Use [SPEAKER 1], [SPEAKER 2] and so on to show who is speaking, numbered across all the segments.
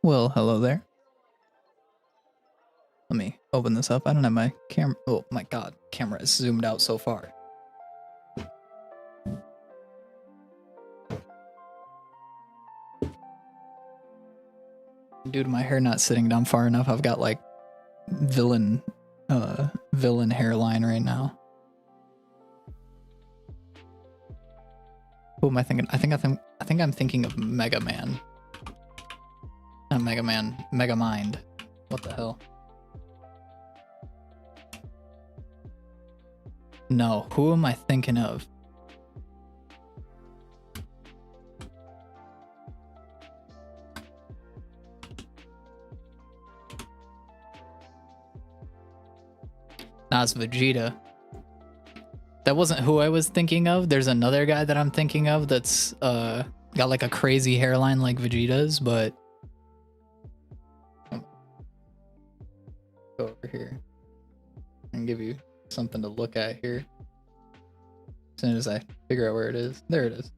[SPEAKER 1] Well, hello there. Let me open this up. I don't have my camera. Oh my god, camera is zoomed out so far. Due to my hair not sitting down far enough, I've got like villain hairline right now. Who am I thinking? I think I'm thinking of Mega Man. Not Mega Man, Mega Mind. What the hell? No, who am I thinking of? Nah, it's Vegeta. That wasn't who I was thinking of. There's another guy that I'm thinking of that's got like a crazy hairline like Vegeta's, but go over here and give you something to look at here. As soon as I figure out where it is. There it is.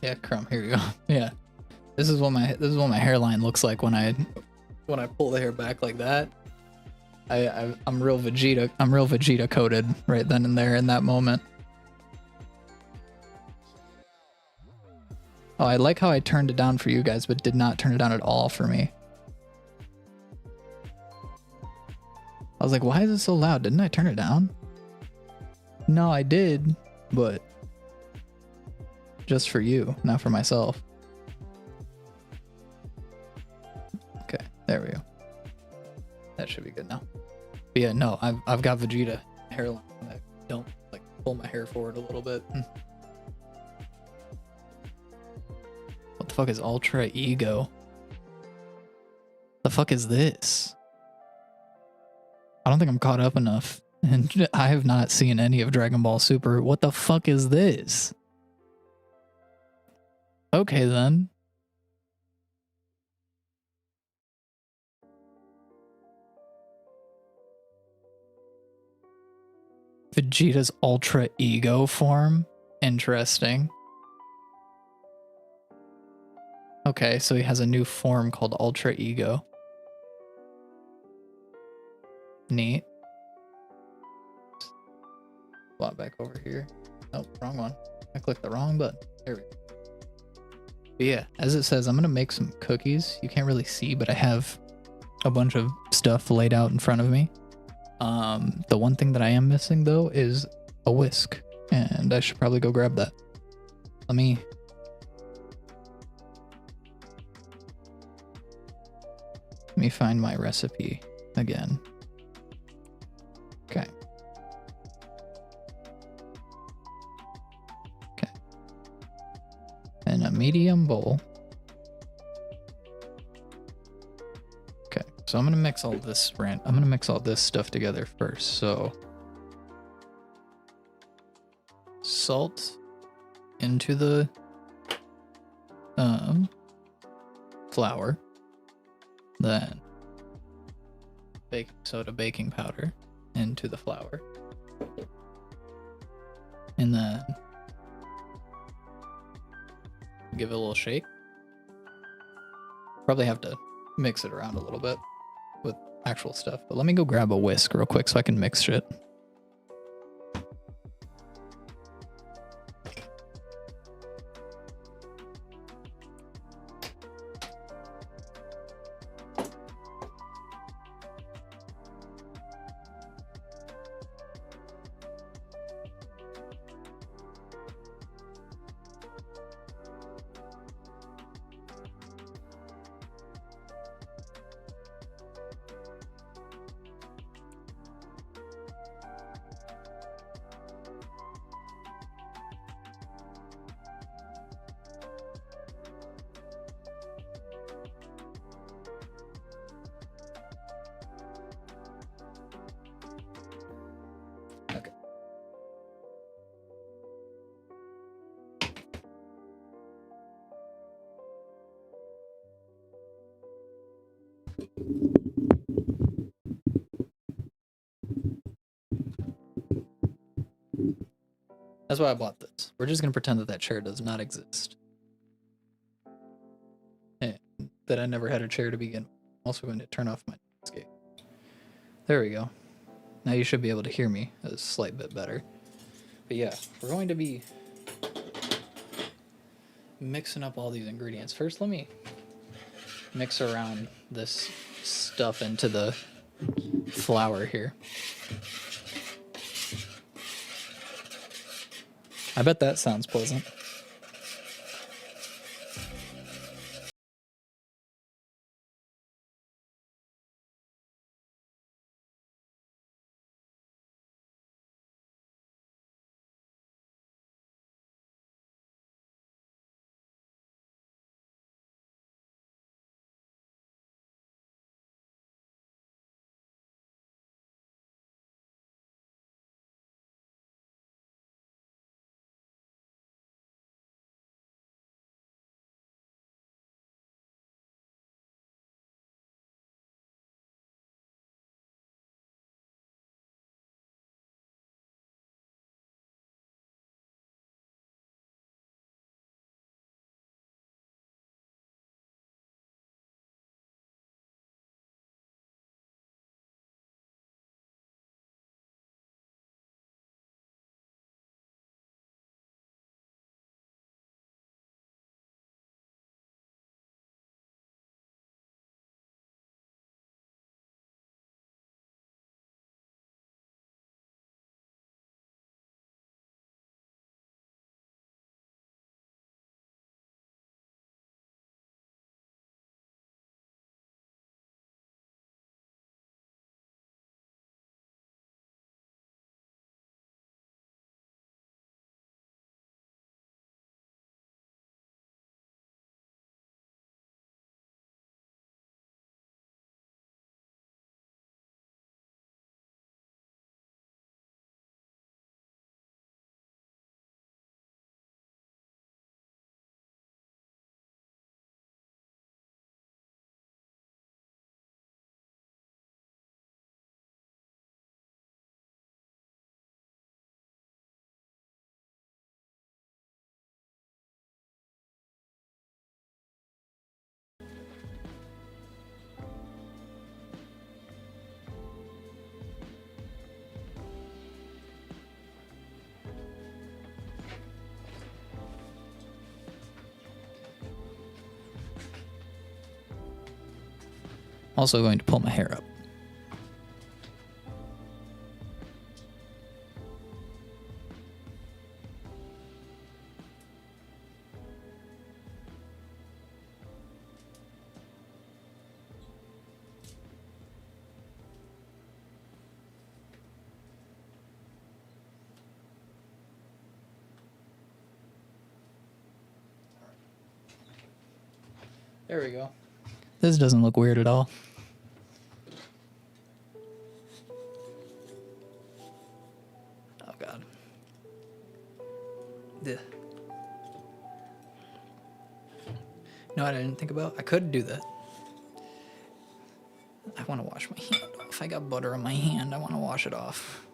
[SPEAKER 1] Yeah, Crumb, here you go. Yeah. This is what my hairline looks like when I pull the hair back like that. I'm real Vegeta coded right then and there in that moment. Oh, I like how I turned it down for you guys, but did not turn it down at all for me. I was like, why is it so loud? Didn't I turn it down? No, I did, but just for you, not for myself. Okay, there we go. That should be good now. But yeah, no, I've got Vegeta hairline. I don't like pull my hair forward a little bit. What the fuck is Ultra Ego? The fuck is this? I don't think I'm caught up enough, and I have not seen any of Dragon Ball Super. What the fuck is this? Okay then. Vegeta's Ultra Ego form? Interesting. Okay, so he has a new form called Ultra Ego. Neat. Swap back over here. Nope, wrong one. I clicked the wrong button. There we go. But yeah, as it says, I'm gonna make some cookies. You can't really see, but I have a bunch of stuff laid out in front of me. The one thing that I am missing though is a whisk, and I should probably go grab that. Let me find my recipe again. Okay. Okay. In a medium bowl. Okay, so I'm gonna mix all this stuff together first. So salt into the flour, then baking soda, baking powder into the flour, and then give it a little shake. Probably have to mix it around a little bit with actual stuff, but let me go grab a whisk real quick so I can mix shit. That's why I bought this. We're just gonna pretend that that chair does not exist. that I never had a chair to begin with. I'm also going to turn off my escape. There we go. Now you should be able to hear me a slight bit better. But yeah, we're going to be mixing up all these ingredients. First, let me mix around this stuff into the flour here. I bet that sounds pleasant. Also going to pull my hair up. There we go. This doesn't look weird at all. Oh God. Ugh. No, I didn't think about. I could do that. I want to wash my hand off. I got butter on my hand. I want to wash it off.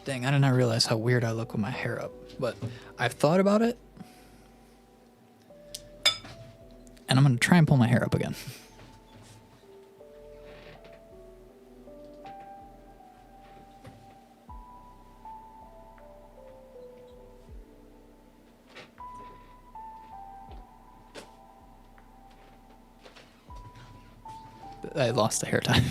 [SPEAKER 1] Dang, I did not realize how weird I look with my hair up, but I've thought about it, and I'm going to try and pull my hair up again. I lost the hair time.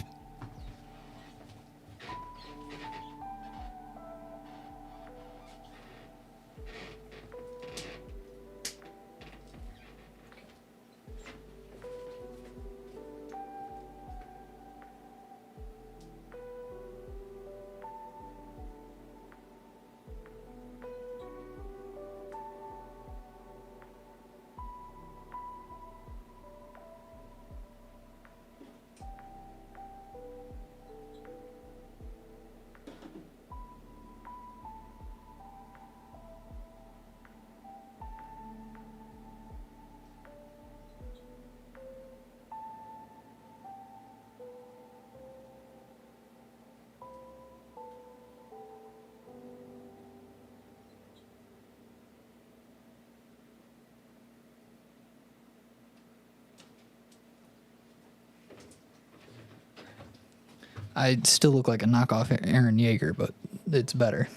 [SPEAKER 1] I still look like a knockoff Aaron Yeager, but it's better.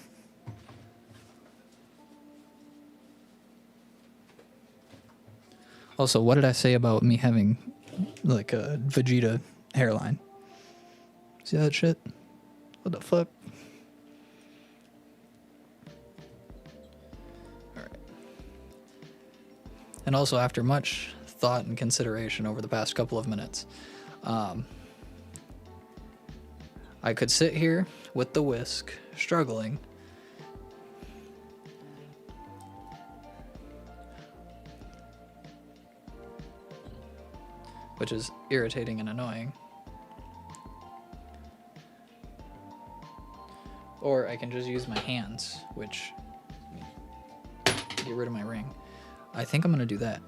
[SPEAKER 1] Also, what did I say about me having like a Vegeta hairline? See that shit? What the fuck? Alright. And also, after much thought and consideration over the past couple of minutes, I could sit here with the whisk, struggling, which is irritating and annoying. Or I can just use my hands, which get rid of my ring. I think I'm gonna do that.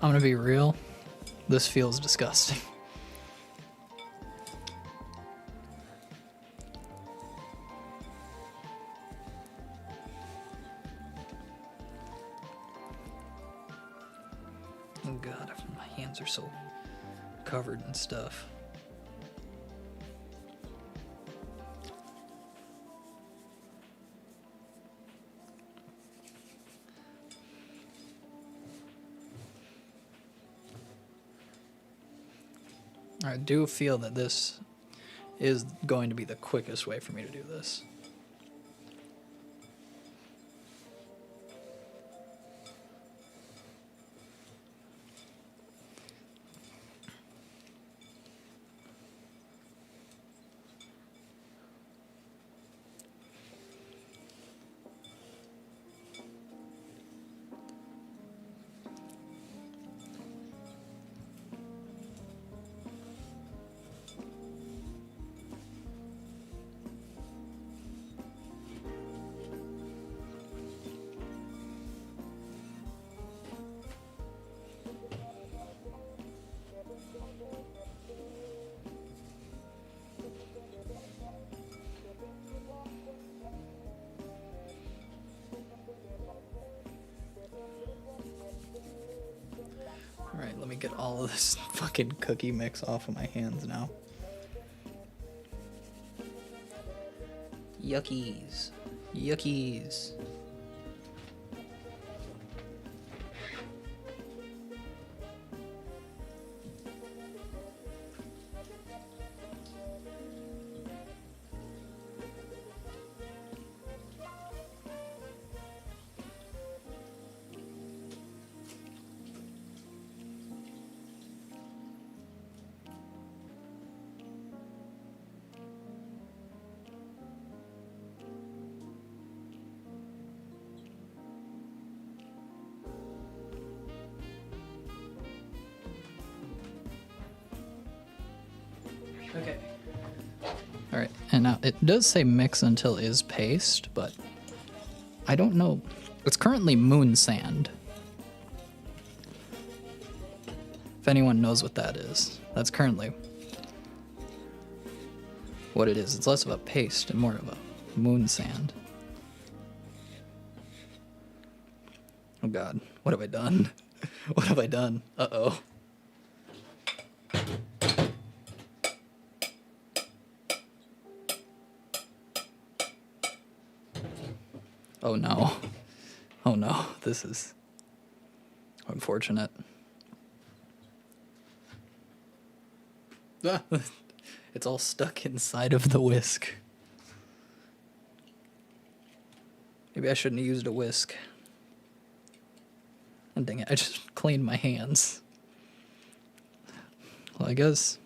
[SPEAKER 1] I'm gonna be real. This feels disgusting. Oh god, my hands are so covered in stuff. I do feel that this is going to be the quickest way for me to do this. Alright, let me get all of this fucking cookie mix off of my hands now. Yuckies. Yuckies. Okay. All right, and now it does say mix until is paste, but I don't know. It's currently moon sand. If anyone knows what that is, that's currently what it is. It's less of a paste and more of a moon sand. Oh God, what have I done? What have I done? Uh-oh. Oh no. Oh no, this is unfortunate. Ah, it's all stuck inside of the whisk. Maybe I shouldn't have used a whisk. And dang it, I just cleaned my hands. Well, I guess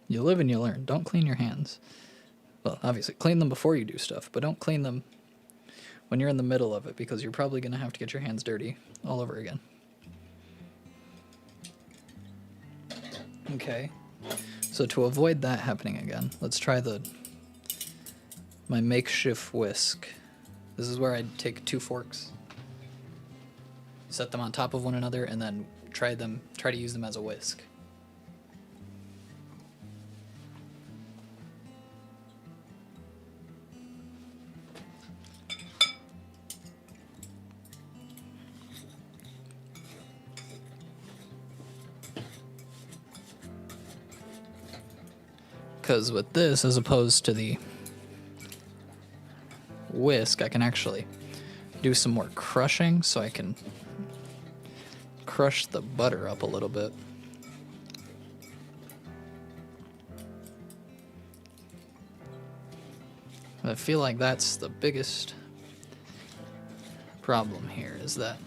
[SPEAKER 1] you live and you learn. Don't clean your hands. Well, obviously, clean them before you do stuff, but don't clean them when you're in the middle of it, because you're probably going to have to get your hands dirty all over again. Okay. So to avoid that happening again, let's try my makeshift whisk. This is where I'd take 2 forks, set them on top of one another, and then try to use them as a whisk. Because with this, as opposed to the whisk, I can actually do some more crushing, so I can crush the butter up a little bit. I feel like that's the biggest problem here, is that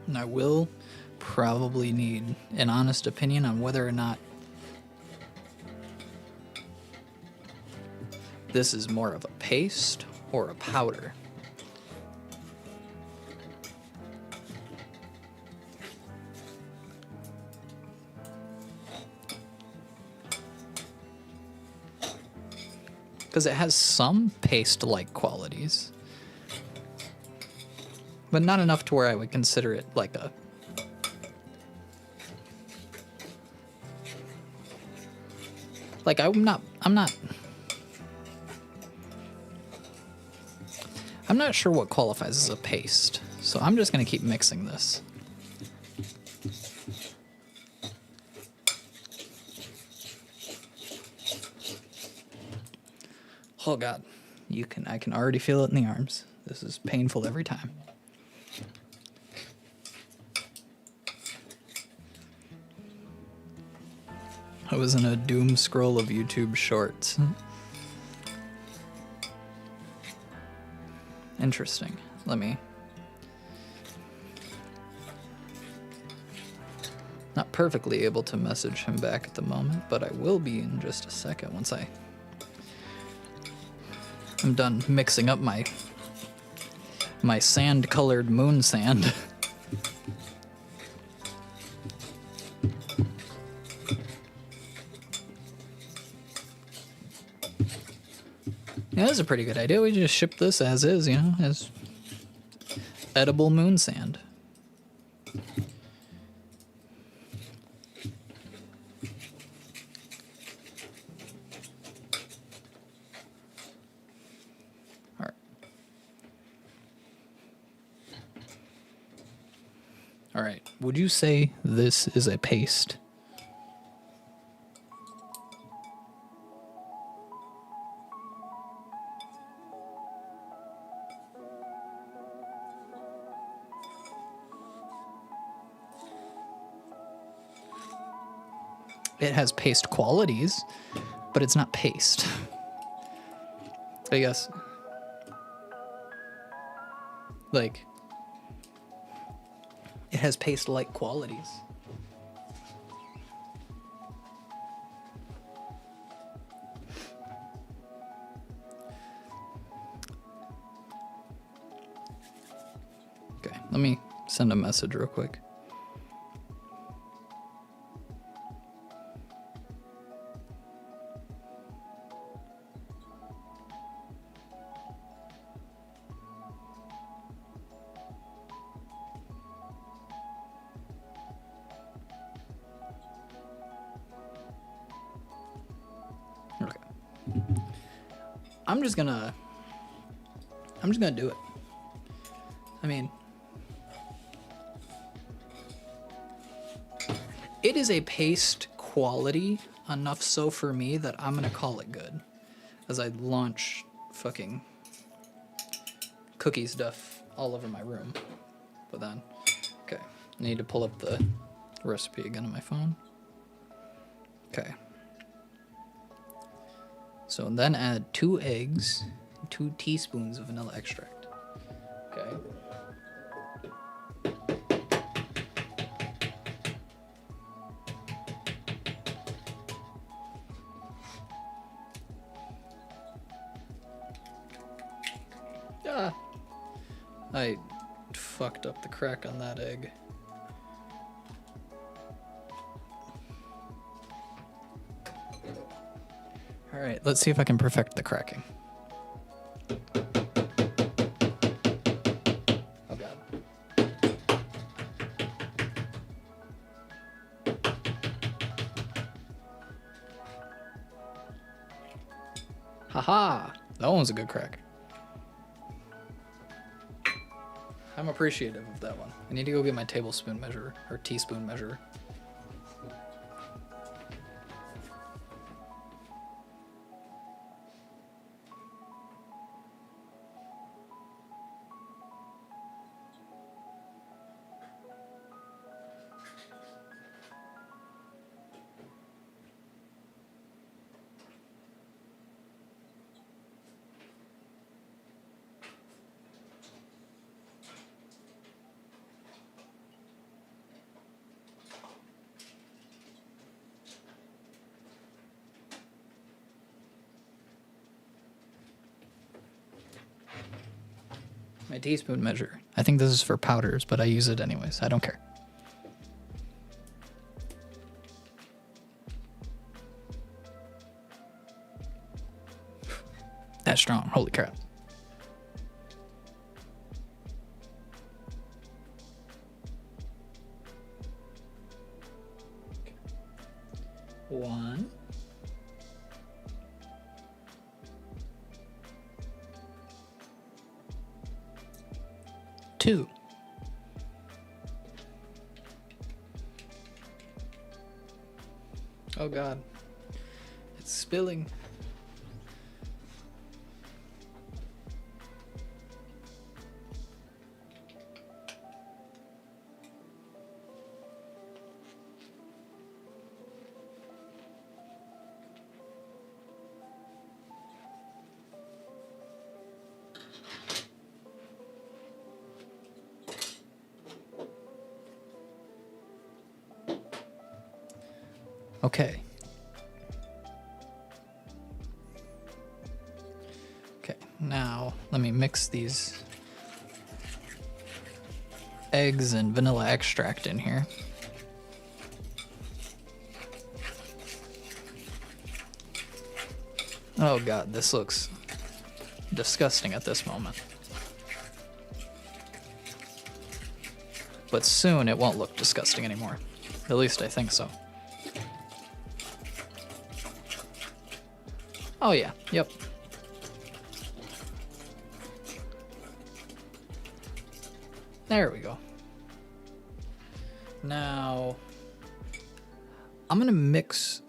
[SPEAKER 1] and I will probably need an honest opinion on whether or not this is more of a paste or a powder. Because it has some paste-like qualities, but not enough to where I would consider it like a... Like, I'm not sure what qualifies as a paste, so I'm just going to keep mixing this. Oh God, I can already feel it in the arms. This is painful every time. I was in a doom scroll of YouTube shorts. Interesting. Let me... Not perfectly able to message him back at the moment, but I will be in just a second once I'm done mixing up my sand-colored moon sand. Yeah, that's a pretty good idea. We just ship this as is, you know, as edible moon sand. All right. All right. Would you say this is a paste? It has paste qualities, but it's not paste. I guess. Like, it has paste-like qualities. Okay, let me send a message real quick. Okay. I'm just gonna do it. I mean, it is a paste quality enough so for me that I'm gonna call it good as I launch fucking cookie stuff all over my room. But then, okay, I need to pull up the recipe again on my phone. Okay. So then add 2 eggs, 2 teaspoons of vanilla extract. Okay. Ah, I fucked up the crack on that egg. All right, let's see if I can perfect the cracking. Oh God. Haha, that one was a good crack. I'm appreciative of that one. I need to go get my tablespoon measure or teaspoon measure. My teaspoon measure. I think this is for powders, but I use it anyways. I don't care. That's strong. Holy crap. One. 2. Oh God. It's spilling. Okay. Okay, now let me mix these eggs and vanilla extract in here. Oh God, this looks disgusting at this moment. But soon it won't look disgusting anymore. At least I think so. Oh yeah, yep. There we go. Now, I'm gonna mix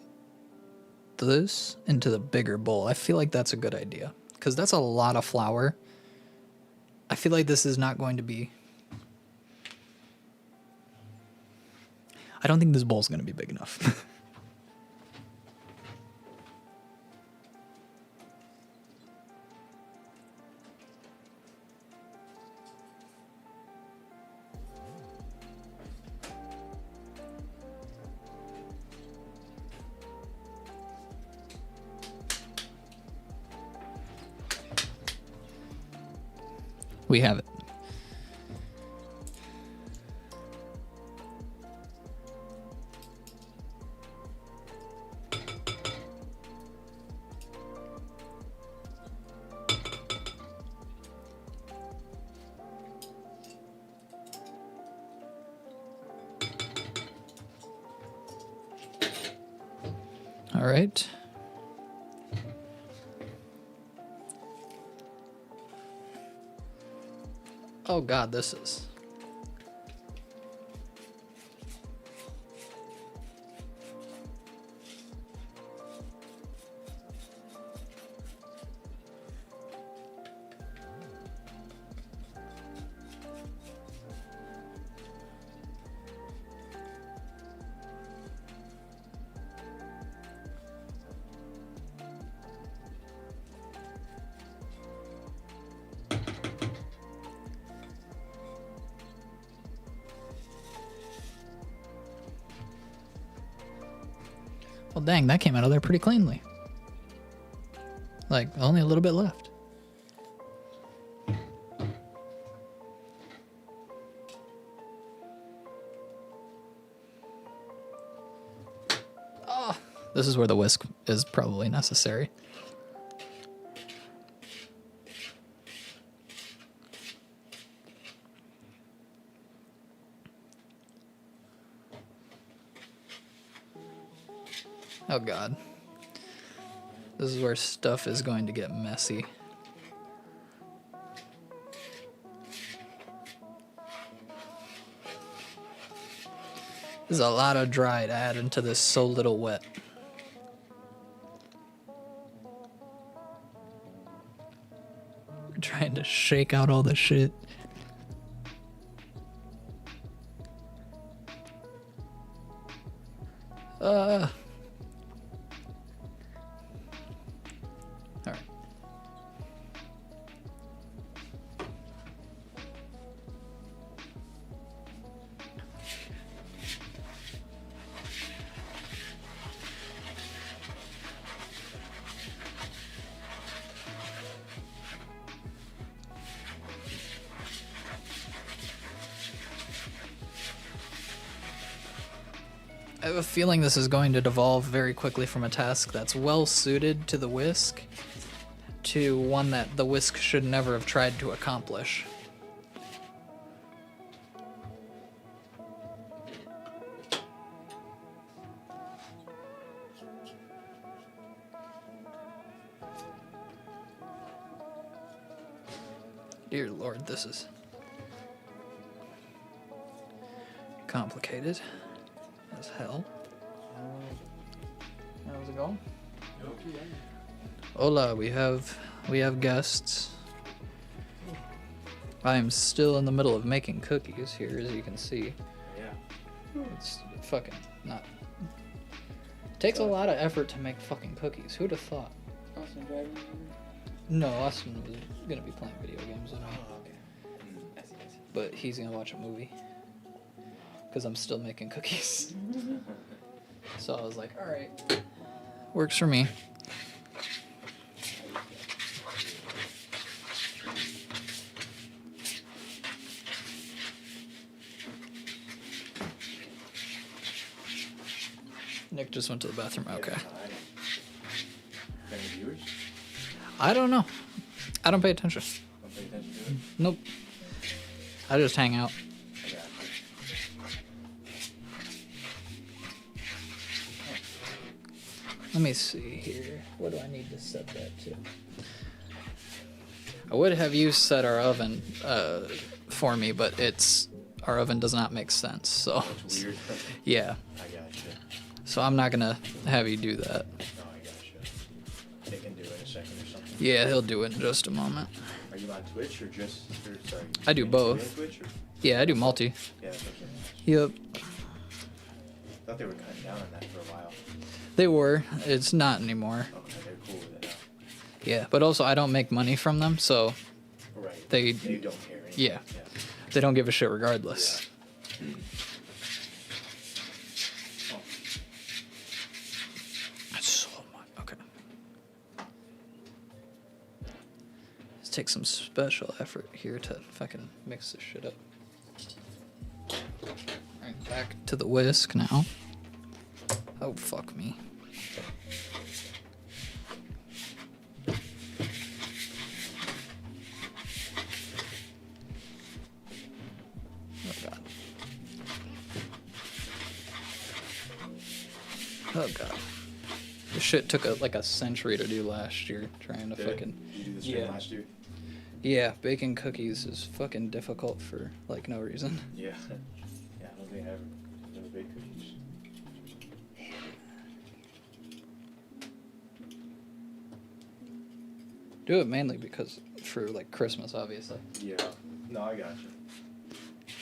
[SPEAKER 1] this into the bigger bowl. I feel like that's a good idea, because that's a lot of flour. I feel like this is not going to be... I don't think this bowl's gonna be big enough. We have it. All right. Oh God, this is. Well, dang, that came out of there pretty cleanly. Like, only a little bit left. Oh, this is where the whisk is probably necessary. Oh God. This is where stuff is going to get messy. There's a lot of dry to add into this so little wet. I'm trying to shake out all the shit. All right. I have a feeling this is going to devolve very quickly from a task that's well suited to the whisk to one that the whisk should never have tried to accomplish. Dear Lord, this is complicated as hell. How's it going?
[SPEAKER 2] Okay.
[SPEAKER 1] Hola, we have guests. I am still in the middle of making cookies here, as you can see.
[SPEAKER 2] Yeah.
[SPEAKER 1] It's fucking not. Takes a lot of effort to make fucking cookies. Who'd have thought?
[SPEAKER 2] Austin driving?
[SPEAKER 1] No, Austin was gonna be playing video games with me,
[SPEAKER 2] Oh, okay. I see.
[SPEAKER 1] but he's gonna watch a movie because I'm still making cookies. So I was like, all right, works for me. Nick just went to the bathroom. Okay.
[SPEAKER 2] Any viewers?
[SPEAKER 1] I don't know. I don't pay attention.
[SPEAKER 2] Don't pay attention to it?
[SPEAKER 1] Nope. I just hang out.
[SPEAKER 2] I got you.
[SPEAKER 1] Let me see here. What do I need to set that to? I would have you set our oven for me, but our oven does not make sense. So
[SPEAKER 2] It's weird.
[SPEAKER 1] yeah.
[SPEAKER 2] I got you.
[SPEAKER 1] So I'm not gonna have you do that.
[SPEAKER 2] No, I got you. They can do it in a second or something.
[SPEAKER 1] Yeah, he'll do it in just a moment.
[SPEAKER 2] Are you on Twitch or just? Or, sorry.
[SPEAKER 1] I do
[SPEAKER 2] you
[SPEAKER 1] both.
[SPEAKER 2] on Twitch or?
[SPEAKER 1] Yeah, I do multi.
[SPEAKER 2] Yeah, that's what I'm
[SPEAKER 1] Yep.
[SPEAKER 2] I thought they were cutting down on that for a while.
[SPEAKER 1] They were. It's not anymore.
[SPEAKER 2] Okay, they're cool with it now.
[SPEAKER 1] Yeah, but also I don't make money from them, so
[SPEAKER 2] Right.
[SPEAKER 1] They-
[SPEAKER 2] don't care anymore.
[SPEAKER 1] yeah. they don't give a shit regardless. That's so much. Okay. Let's take some special effort here to fucking mix this shit up. Alright, back to the whisk now. Oh, fuck me. Oh, God. Oh, God. This shit took a century to do last year, trying to
[SPEAKER 2] Did it?
[SPEAKER 1] fucking...
[SPEAKER 2] Did you do the stream
[SPEAKER 1] Yeah.
[SPEAKER 2] last year?
[SPEAKER 1] Yeah, baking cookies is fucking difficult for, like, no reason.
[SPEAKER 2] Yeah. Yeah, I don't think I ever baked cookies.
[SPEAKER 1] Do it mainly because, for, like, Christmas, obviously.
[SPEAKER 2] Yeah. No, I got you.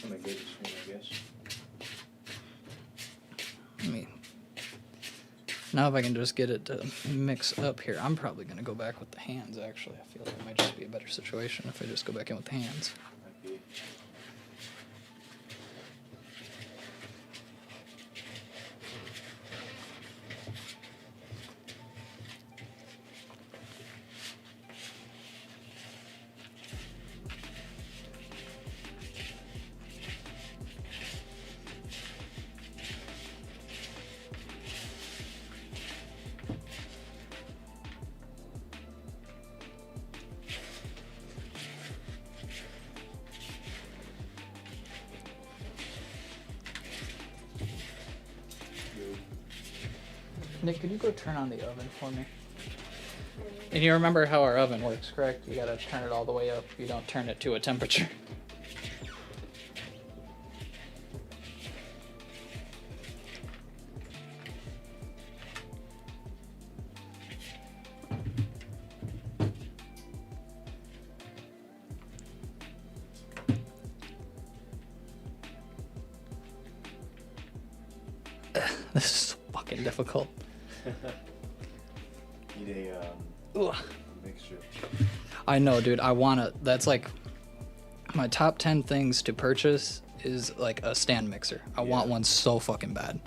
[SPEAKER 2] I'm gonna get the stream, I guess.
[SPEAKER 1] I mean, now if I can just get it to mix up here, I'm probably going to go back with the hands, actually. I feel like it might just be a better situation if I just go back in with the hands.
[SPEAKER 2] Might be.
[SPEAKER 1] Nick, could you go turn on the oven for me? And you remember how our oven works, correct? You gotta turn it all the way up. You don't turn it to a temperature. This is so fucking difficult.
[SPEAKER 2] Need
[SPEAKER 1] Ugh.
[SPEAKER 2] a mixture.
[SPEAKER 1] I know, dude. I wanna. That's like my top 10 things to purchase is like a stand mixer. I want
[SPEAKER 2] Yeah.
[SPEAKER 1] one so fucking bad.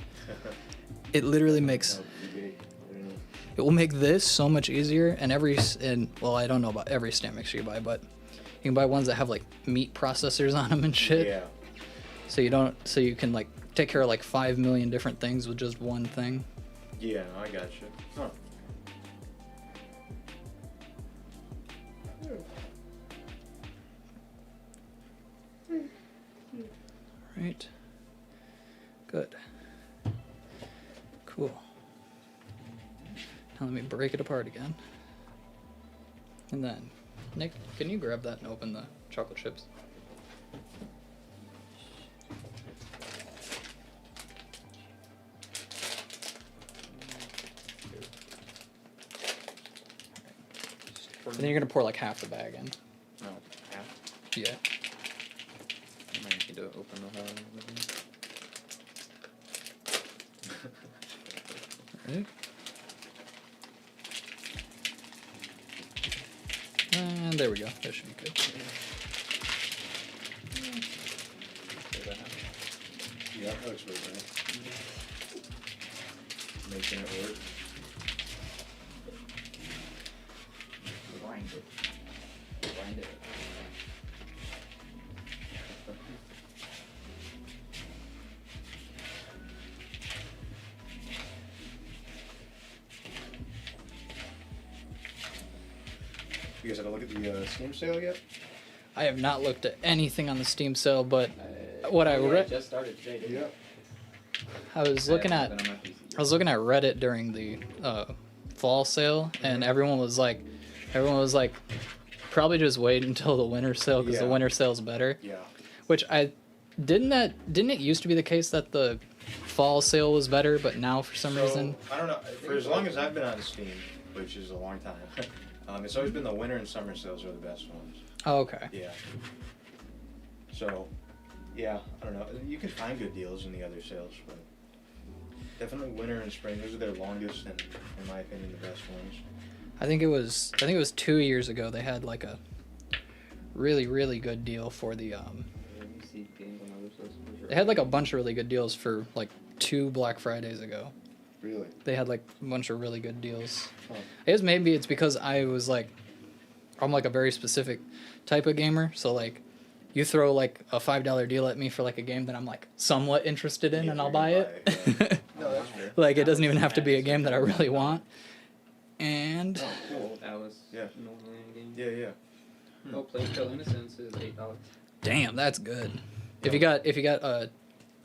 [SPEAKER 1] It literally makes. It will make this so much easier. And well, I don't know about every stand mixer you buy, but you can buy ones that have like meat processors on them and shit.
[SPEAKER 2] Yeah.
[SPEAKER 1] So you can like take care of like 5 million different things with just one thing.
[SPEAKER 2] Yeah, no, I got you. Huh.
[SPEAKER 1] Right. Good. Cool. Now let me break it apart again. And then, Nick, can you grab that and open the chocolate chips? And then you're gonna pour like half the bag in.
[SPEAKER 2] No, half.
[SPEAKER 1] Yeah.
[SPEAKER 3] I might need to open the whole
[SPEAKER 1] Right. And there we go. That should be good.
[SPEAKER 2] Yeah, that looks really nice. Making it work.
[SPEAKER 3] Grind it. Grind it.
[SPEAKER 2] You guys had a look at the Steam sale yet?
[SPEAKER 1] I have not looked at anything on the Steam sale, but what I read,
[SPEAKER 3] just started today, didn't it?
[SPEAKER 1] I was looking at,
[SPEAKER 3] I haven't been on my PC
[SPEAKER 1] I was looking at Reddit during the fall sale, and everyone was like, probably just wait until the winter sale because the
[SPEAKER 2] Yeah.
[SPEAKER 1] winter sale's better.
[SPEAKER 2] Yeah.
[SPEAKER 1] Which didn't it used to be the case that the fall sale was better, but now for some reason,
[SPEAKER 2] I don't know. For as long as I've been on Steam, which is a long time, it's always been the winter and summer sales are the best ones.
[SPEAKER 1] oh, okay.
[SPEAKER 2] Yeah. So, yeah, I don't know. You can find good deals in the other sales, but definitely winter and spring. Those are their longest and, in my opinion, the best ones.
[SPEAKER 1] I think it was 2 years ago they had like a really really good deal for the they had like a bunch of really good deals for like 2 Black Fridays ago.
[SPEAKER 2] Really?
[SPEAKER 1] They had like a bunch of really good deals.
[SPEAKER 2] Huh.
[SPEAKER 1] I guess maybe it's because I'm like a very specific type of gamer, so like you throw like a $5 deal at me for like a game that I'm like somewhat interested in,
[SPEAKER 2] Yeah,
[SPEAKER 1] and I'll
[SPEAKER 2] you're
[SPEAKER 1] buy
[SPEAKER 2] gonna
[SPEAKER 1] it.
[SPEAKER 2] buy it, yeah. No, that's fair.
[SPEAKER 1] Like it doesn't even have to be a game that I really want. And
[SPEAKER 2] Oh, cool.
[SPEAKER 3] That was
[SPEAKER 2] Yeah.
[SPEAKER 3] normally a game.
[SPEAKER 2] Yeah, yeah.
[SPEAKER 3] Oh, Plague Tale Innocence is $8.
[SPEAKER 1] damn, that's good. If you got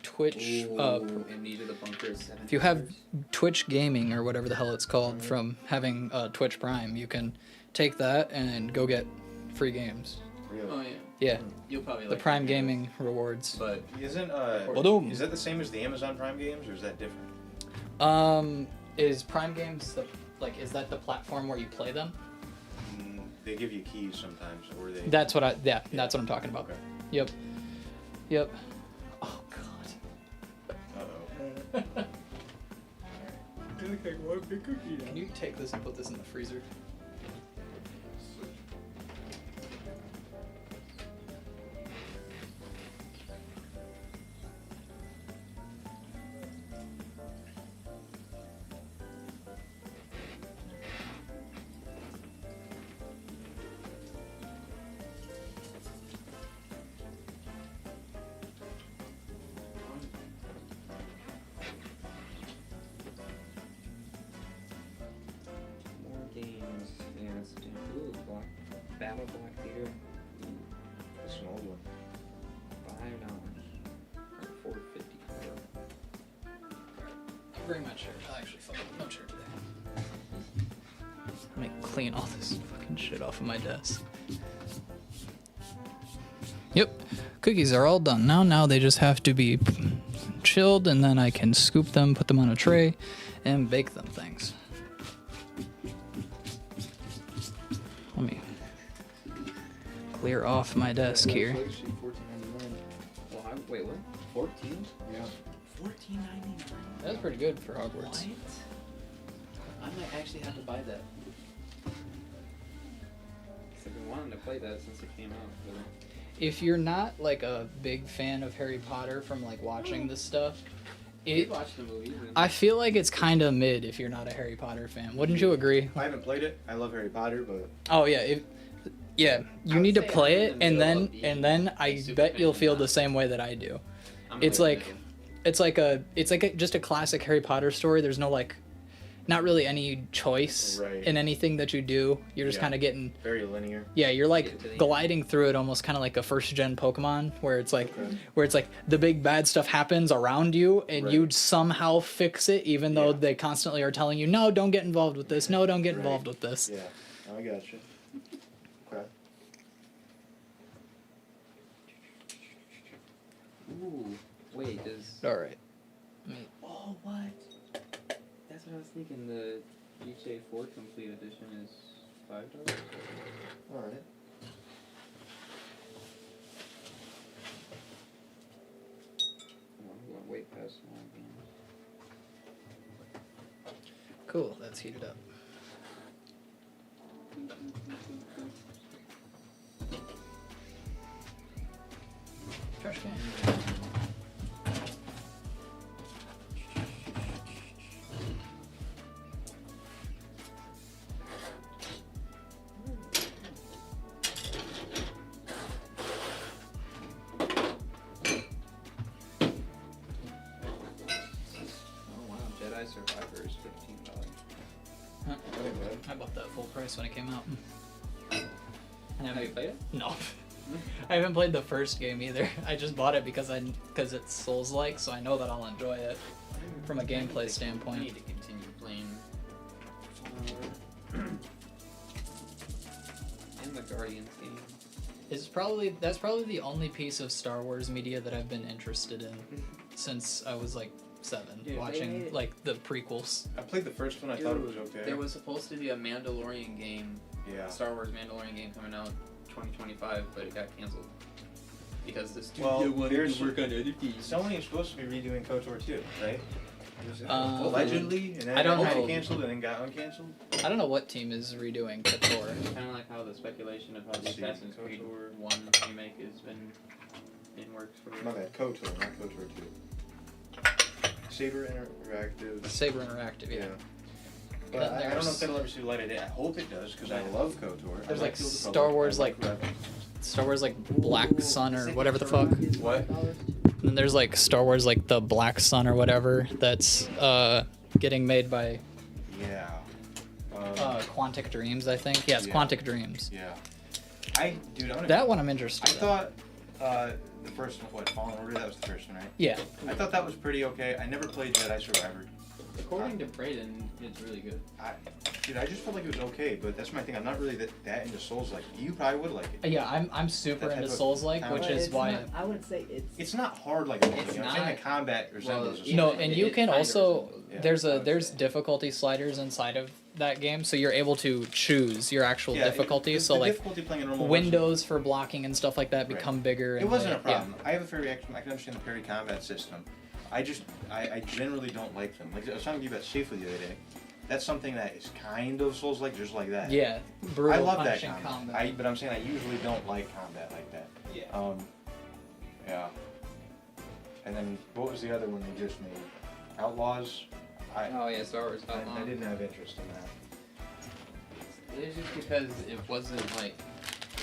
[SPEAKER 1] Twitch,
[SPEAKER 3] Amnesia the Bunker is $7.
[SPEAKER 1] if you have Twitch Gaming or whatever the hell it's called from having Twitch Prime, you can take that and go get free games.
[SPEAKER 2] Really?
[SPEAKER 3] Oh yeah.
[SPEAKER 1] Yeah,
[SPEAKER 3] You'll probably
[SPEAKER 1] the
[SPEAKER 3] like
[SPEAKER 1] Prime
[SPEAKER 3] the game.
[SPEAKER 1] Gaming rewards.
[SPEAKER 3] But
[SPEAKER 2] Isn't
[SPEAKER 1] Ba-doom.
[SPEAKER 2] is that the same as the Amazon Prime games, or is that different?
[SPEAKER 1] Is Prime Games is that the platform where you play them?
[SPEAKER 2] They give you keys sometimes, or they.
[SPEAKER 1] That's what that's what I'm talking about.
[SPEAKER 2] Okay.
[SPEAKER 1] Yep. Oh god.
[SPEAKER 2] Uh-oh.
[SPEAKER 1] Can you take this and put this in the freezer?
[SPEAKER 3] more games. Yeah, it's ooh, Battle Block Theater.
[SPEAKER 2] That's an old one.
[SPEAKER 3] $5 or $4.50.
[SPEAKER 1] Bring my chair. Actually, fuck, no chair today. Let me clean all this fucking shit off of my desk. Yep, cookies are all done. Now they just have to be chilled, and then I can scoop them, put them on a tray, and bake them things. Let me clear off my desk here.
[SPEAKER 3] Well, wait, what? 14?
[SPEAKER 2] Yeah.
[SPEAKER 3] $14.99.
[SPEAKER 1] That's pretty good for Hogwarts.
[SPEAKER 3] What? I might actually have to buy that. 'Cause I've been wanting to play that since it came out. But
[SPEAKER 1] If you're not like a big fan of Harry Potter from like watching this stuff,
[SPEAKER 3] we watched the movies. And
[SPEAKER 1] I feel like it's kind of mid if you're not a Harry Potter fan. Wouldn't you agree?
[SPEAKER 2] I haven't played it. I love Harry Potter, but
[SPEAKER 1] Oh yeah, you
[SPEAKER 3] would
[SPEAKER 1] need to
[SPEAKER 3] say
[SPEAKER 1] play
[SPEAKER 3] I'm
[SPEAKER 1] it,
[SPEAKER 3] in the
[SPEAKER 1] and
[SPEAKER 3] middle
[SPEAKER 1] then
[SPEAKER 3] of being
[SPEAKER 1] I
[SPEAKER 3] a super
[SPEAKER 1] bet
[SPEAKER 3] fan
[SPEAKER 1] you'll
[SPEAKER 3] of
[SPEAKER 1] feel
[SPEAKER 3] that.
[SPEAKER 1] the same way that I do.
[SPEAKER 3] I'm
[SPEAKER 1] It's
[SPEAKER 3] right in
[SPEAKER 1] like
[SPEAKER 3] the middle.
[SPEAKER 1] it's like just a classic Harry Potter story. There's no like, not really any choice
[SPEAKER 2] Right.
[SPEAKER 1] in anything that you do. You're just
[SPEAKER 2] Yeah.
[SPEAKER 1] kind of getting
[SPEAKER 2] very linear.
[SPEAKER 1] yeah. You're like
[SPEAKER 3] Get to the end.
[SPEAKER 1] gliding through it almost kind of like a first gen Pokemon, where it's like
[SPEAKER 2] Okay.
[SPEAKER 1] the big bad stuff happens around you, and
[SPEAKER 2] Right.
[SPEAKER 1] you somehow fix it, even though
[SPEAKER 2] Yeah.
[SPEAKER 1] they constantly are telling you, no, don't get involved with this. No, don't get
[SPEAKER 2] Right.
[SPEAKER 1] involved with this.
[SPEAKER 2] Yeah, I got you. Okay.
[SPEAKER 3] Ooh, wait, does.
[SPEAKER 1] All right.
[SPEAKER 3] Oh, what? That's what I was thinking. The GTA 4 Complete Edition is $5.
[SPEAKER 2] All right.
[SPEAKER 3] Oh, I'm going way past one game.
[SPEAKER 1] Cool. That's heated up. Trash can.
[SPEAKER 3] Oh wow, Jedi Survivor is $15.
[SPEAKER 1] Huh.
[SPEAKER 2] Okay, bud.
[SPEAKER 1] I bought that full price when it came out. And
[SPEAKER 3] Have you played it?
[SPEAKER 1] No. I haven't played the first game either. I just bought it because it's Souls-like, so I know that I'll enjoy it from a gameplay
[SPEAKER 3] I
[SPEAKER 1] standpoint.
[SPEAKER 3] need to continue playing. And the Guardians game.
[SPEAKER 1] That's probably the only piece of Star Wars media that I've been interested in since I was like 7,
[SPEAKER 3] Dude,
[SPEAKER 1] watching
[SPEAKER 3] they-
[SPEAKER 1] like the prequels.
[SPEAKER 2] I played the first one. I thought it was okay.
[SPEAKER 3] There was supposed to be a Mandalorian game,
[SPEAKER 2] Yeah.
[SPEAKER 3] Star Wars Mandalorian game coming out 2025, but it got canceled because the
[SPEAKER 2] Well,
[SPEAKER 3] studio wanted
[SPEAKER 2] there's-
[SPEAKER 3] to work on other things.
[SPEAKER 2] Sony is supposed to be redoing KOTOR 2, right?
[SPEAKER 1] Allegedly,
[SPEAKER 2] and then
[SPEAKER 1] I don't
[SPEAKER 2] it got
[SPEAKER 3] know.
[SPEAKER 2] canceled and then got uncanceled.
[SPEAKER 1] I don't know what team is redoing KOTOR.
[SPEAKER 3] Kind of like how the speculation of how the
[SPEAKER 2] Let's see,
[SPEAKER 3] Assassin's Creed
[SPEAKER 2] KOTOR.
[SPEAKER 3] 1 remake has been in works for.
[SPEAKER 2] My bad, KOTOR, not KOTOR 2. Saber Interactive.
[SPEAKER 1] Saber Interactive, yeah.
[SPEAKER 2] But
[SPEAKER 1] Then
[SPEAKER 2] I don't know
[SPEAKER 1] there's-
[SPEAKER 2] if that'll ever see the light of day. I hope it does because I love KOTOR.
[SPEAKER 1] There's
[SPEAKER 2] I
[SPEAKER 1] like
[SPEAKER 2] Old Republic.
[SPEAKER 1] Star Wars,
[SPEAKER 2] I
[SPEAKER 1] like
[SPEAKER 2] Rebels.
[SPEAKER 1] Star Wars like Black Sun or whatever the fuck.
[SPEAKER 2] What?
[SPEAKER 1] And then there's like Star Wars like the Black Sun or whatever that's getting made by
[SPEAKER 2] Yeah.
[SPEAKER 1] Quantic Dreams, I think. Yeah, it's
[SPEAKER 2] Yeah.
[SPEAKER 1] Quantic Dreams.
[SPEAKER 2] Yeah. Dude, I'm gonna.
[SPEAKER 1] That one I'm
[SPEAKER 2] I
[SPEAKER 1] interested in.
[SPEAKER 2] thought the first one, what, Fallen Order? That was the first one, right?
[SPEAKER 1] Yeah.
[SPEAKER 2] I thought that was pretty okay. I never played Jedi Survivor.
[SPEAKER 3] According to Brayden, it's really good.
[SPEAKER 2] Dude, I just felt like it was okay, but that's my thing. I'm not really that into Souls like. You probably would like it.
[SPEAKER 1] Yeah, I'm super
[SPEAKER 2] That type
[SPEAKER 1] into
[SPEAKER 2] of-
[SPEAKER 1] Souls like, which
[SPEAKER 2] Well,
[SPEAKER 1] is why.
[SPEAKER 4] I wouldn't say it's.
[SPEAKER 2] It's not hard like a
[SPEAKER 3] It's
[SPEAKER 2] game. I'm saying
[SPEAKER 3] not-
[SPEAKER 2] the combat resembles.
[SPEAKER 3] Well,
[SPEAKER 1] No,
[SPEAKER 3] Yeah,
[SPEAKER 1] and
[SPEAKER 3] it-
[SPEAKER 1] you
[SPEAKER 3] it
[SPEAKER 1] can
[SPEAKER 3] kinda
[SPEAKER 1] also
[SPEAKER 3] resembles
[SPEAKER 2] it.
[SPEAKER 1] there's
[SPEAKER 2] Yeah, I
[SPEAKER 1] a
[SPEAKER 2] would
[SPEAKER 1] there's
[SPEAKER 2] say.
[SPEAKER 1] difficulty sliders inside of that game, so you're able to choose your actual difficulty.
[SPEAKER 2] The
[SPEAKER 1] So like
[SPEAKER 2] difficulty playing a normal
[SPEAKER 1] windows for blocking and stuff like that
[SPEAKER 2] Right.
[SPEAKER 1] become bigger.
[SPEAKER 2] It
[SPEAKER 1] and
[SPEAKER 2] wasn't a
[SPEAKER 1] like-
[SPEAKER 2] problem. I have a fair reaction. I can understand the parry combat system. I generally don't like them. Like I was talking to you about Shifu the other day. That's something that is kind of Souls like, just like that.
[SPEAKER 1] Yeah, brutal
[SPEAKER 2] I love that
[SPEAKER 1] punching
[SPEAKER 2] combat. But I'm saying I usually don't like combat like that.
[SPEAKER 1] Yeah.
[SPEAKER 2] Yeah. And then what was the other one they just made? Outlaws.
[SPEAKER 3] Oh yeah, Star Wars Outlaw.
[SPEAKER 2] I didn't have interest in that.
[SPEAKER 3] It's just because it wasn't like,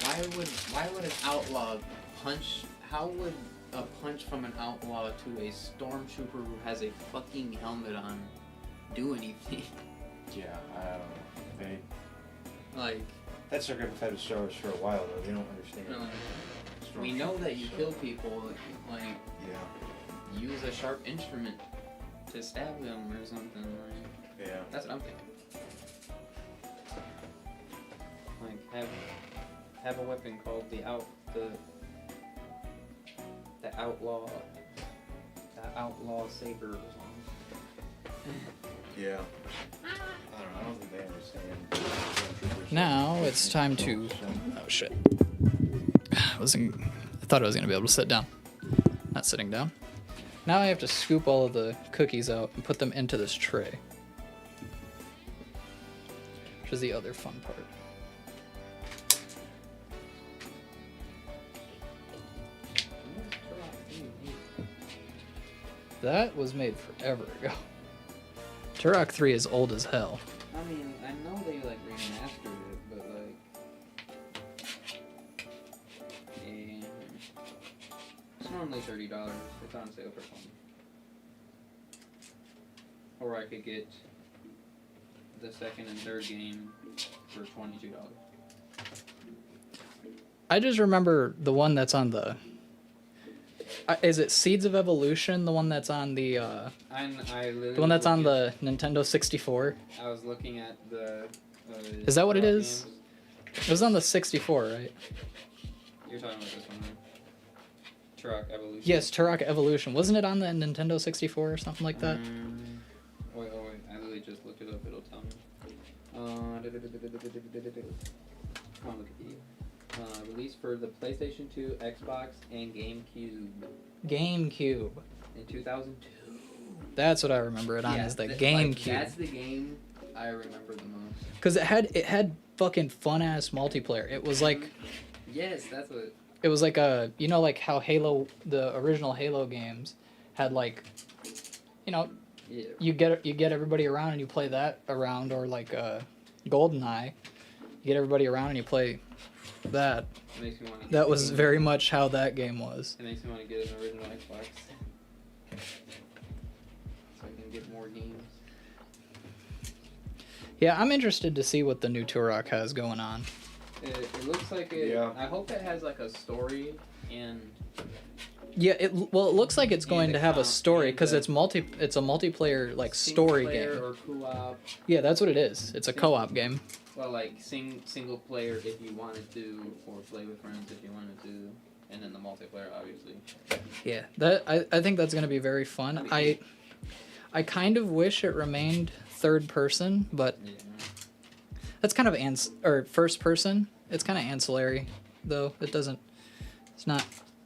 [SPEAKER 3] why would an outlaw punch? How would a punch from an outlaw to a stormtrooper who has a fucking helmet on do anything?
[SPEAKER 2] Yeah, I don't know.
[SPEAKER 3] Like,
[SPEAKER 2] That's their repetitive Star Wars for a while though. They don't understand.
[SPEAKER 3] we know that you kill people. Like,
[SPEAKER 2] Yeah.
[SPEAKER 3] use a sharp instrument to stab them or something. Like,
[SPEAKER 2] Yeah.
[SPEAKER 3] that's what I'm thinking. Like, have a weapon called the outlaw saber or something.
[SPEAKER 2] Yeah. I don't know. I don't think they understand.
[SPEAKER 1] Now it's time to. Oh shit! I thought I was gonna be able to sit down. Not sitting down. Now I have to scoop all of the cookies out and put them into this tray, which is the other fun part. That was made forever ago. Turok 3 is old as hell.
[SPEAKER 3] I mean, I know they like remastered it, but like, it's normally $30. It's on sale for $20. Or I could get the second and third game for $22.
[SPEAKER 1] I just remember the one that's on the. Is it Seeds of Evolution? The one that's on the.
[SPEAKER 3] I literally
[SPEAKER 1] The one that's on
[SPEAKER 3] looking
[SPEAKER 1] the Nintendo 64.
[SPEAKER 3] I was looking at the.
[SPEAKER 1] Is that what it
[SPEAKER 3] Turok
[SPEAKER 1] is?
[SPEAKER 3] games.
[SPEAKER 1] It was on the 64, right?
[SPEAKER 3] You're talking about this one, right? Turok Evolution.
[SPEAKER 1] Yes, Turok Evolution. Wasn't it on the Nintendo 64 or something like that?
[SPEAKER 3] Wait, I literally just looked it up. It'll tell me. Come on, Wikipedia. Released for the PlayStation 2, Xbox, and GameCube
[SPEAKER 1] GameCube.
[SPEAKER 3] in 2002.
[SPEAKER 1] That's what I remember it on, is the GameCube.
[SPEAKER 3] That's the game I remember the most.
[SPEAKER 1] Because it had fucking fun ass multiplayer. It was like
[SPEAKER 3] Yes, that's what.
[SPEAKER 1] it was like a like how Halo, the original Halo games, had like,
[SPEAKER 3] Yeah.
[SPEAKER 1] you get everybody around and you play that around, or like GoldenEye, you get everybody around and you play that.
[SPEAKER 3] It makes me want to.
[SPEAKER 1] That was very much how that game was.
[SPEAKER 3] It makes me want to get an original Xbox. So I can get more games.
[SPEAKER 1] Yeah, I'm interested to see what the new Turok has going on.
[SPEAKER 3] It looks like it.
[SPEAKER 2] Yeah.
[SPEAKER 3] I hope it has like a story and.
[SPEAKER 1] Yeah, it looks like it's going
[SPEAKER 3] And
[SPEAKER 1] to
[SPEAKER 3] the
[SPEAKER 1] have a
[SPEAKER 3] comp-
[SPEAKER 1] story
[SPEAKER 3] and
[SPEAKER 1] because
[SPEAKER 3] the-
[SPEAKER 1] it's a multiplayer like
[SPEAKER 3] single
[SPEAKER 1] story
[SPEAKER 3] player
[SPEAKER 1] game.
[SPEAKER 3] or co-op.
[SPEAKER 1] Yeah, that's what it is. It's a co-op game.
[SPEAKER 3] Well, like single player if you wanted to, or play with friends if you wanted to, and then the multiplayer obviously.
[SPEAKER 1] Yeah, I think that's going to be very fun. I kind of wish it remained third person, but
[SPEAKER 3] Yeah.
[SPEAKER 1] that's kind of or first person. It's kind of ancillary, though.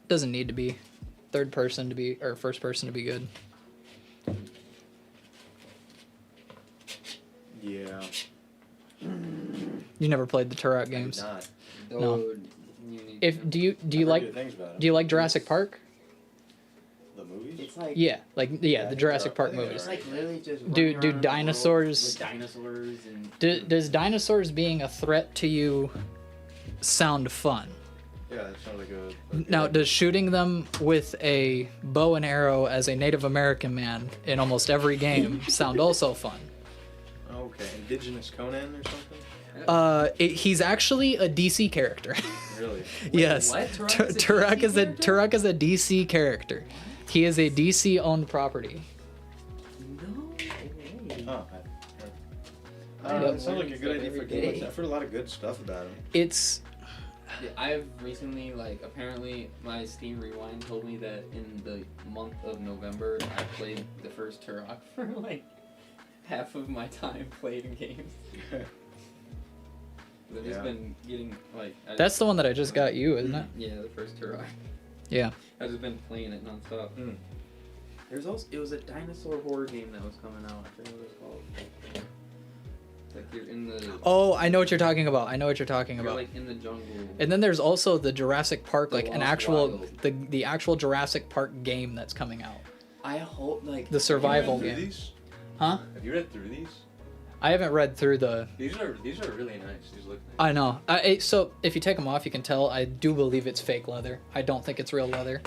[SPEAKER 1] Doesn't need to be third person to be, or first person to be good.
[SPEAKER 2] Yeah.
[SPEAKER 1] You never played the Turok
[SPEAKER 2] I did
[SPEAKER 1] games.
[SPEAKER 2] not.
[SPEAKER 1] No.
[SPEAKER 3] Dude, you need
[SPEAKER 1] If
[SPEAKER 3] to.
[SPEAKER 1] do you
[SPEAKER 2] I've heard
[SPEAKER 1] like
[SPEAKER 2] good things about it.
[SPEAKER 1] do you like Jurassic Park?
[SPEAKER 2] The movies?
[SPEAKER 4] It's like.
[SPEAKER 1] Yeah, like
[SPEAKER 2] Yeah, I
[SPEAKER 1] the
[SPEAKER 2] think
[SPEAKER 1] Jurassic
[SPEAKER 2] they're-
[SPEAKER 1] Park
[SPEAKER 2] I think
[SPEAKER 1] movies.
[SPEAKER 4] It's like literally just.
[SPEAKER 1] Do-
[SPEAKER 4] running
[SPEAKER 1] do
[SPEAKER 4] around the world
[SPEAKER 1] dinosaurs-
[SPEAKER 4] With dinosaurs and.
[SPEAKER 1] Does dinosaurs being a threat to you sound fun?
[SPEAKER 2] Yeah, that sounds like a
[SPEAKER 1] Now,
[SPEAKER 2] good-
[SPEAKER 1] does shooting them with a bow and arrow as a Native American man in almost every game sound also fun?
[SPEAKER 2] Okay, Indigenous Conan or something?
[SPEAKER 1] He's actually a DC character.
[SPEAKER 2] Really?
[SPEAKER 1] Yes.
[SPEAKER 3] what?
[SPEAKER 1] Turok is a DC character. He is a DC owned property.
[SPEAKER 3] No way.
[SPEAKER 2] Huh.
[SPEAKER 3] Yep.
[SPEAKER 2] It sounds like a good idea for games. I've heard a lot of good stuff about him.
[SPEAKER 1] It's
[SPEAKER 3] Yeah, I've recently, like, apparently my Steam Rewind told me that in the month of November, I played the first Turok for, like, half of my time playing games. I've just
[SPEAKER 2] Yeah.
[SPEAKER 3] been getting, like...
[SPEAKER 1] that's the one that I just got you, isn't it?
[SPEAKER 3] Yeah, the first Turok.
[SPEAKER 1] Yeah.
[SPEAKER 3] I've just been playing it nonstop.
[SPEAKER 2] Mm.
[SPEAKER 3] There's also... It was a dinosaur horror game that was coming out. I forget what it was called. Like, you're in the...
[SPEAKER 1] Oh, I know what you're talking about.
[SPEAKER 3] You're, like, in the jungle.
[SPEAKER 1] And then there's also the Jurassic Park,
[SPEAKER 3] The
[SPEAKER 1] like an
[SPEAKER 3] Lost
[SPEAKER 1] actual
[SPEAKER 3] Wild.
[SPEAKER 1] the actual Jurassic Park game that's coming out.
[SPEAKER 3] I hope, like...
[SPEAKER 1] The survival
[SPEAKER 2] Have you read
[SPEAKER 1] game.
[SPEAKER 2] through these?
[SPEAKER 1] Huh?
[SPEAKER 2] Have you read through these?
[SPEAKER 1] I haven't read through the.
[SPEAKER 2] These are really nice. These look nice.
[SPEAKER 1] I know. So if you take them off, you can tell. I do believe it's fake leather. I don't think it's real leather.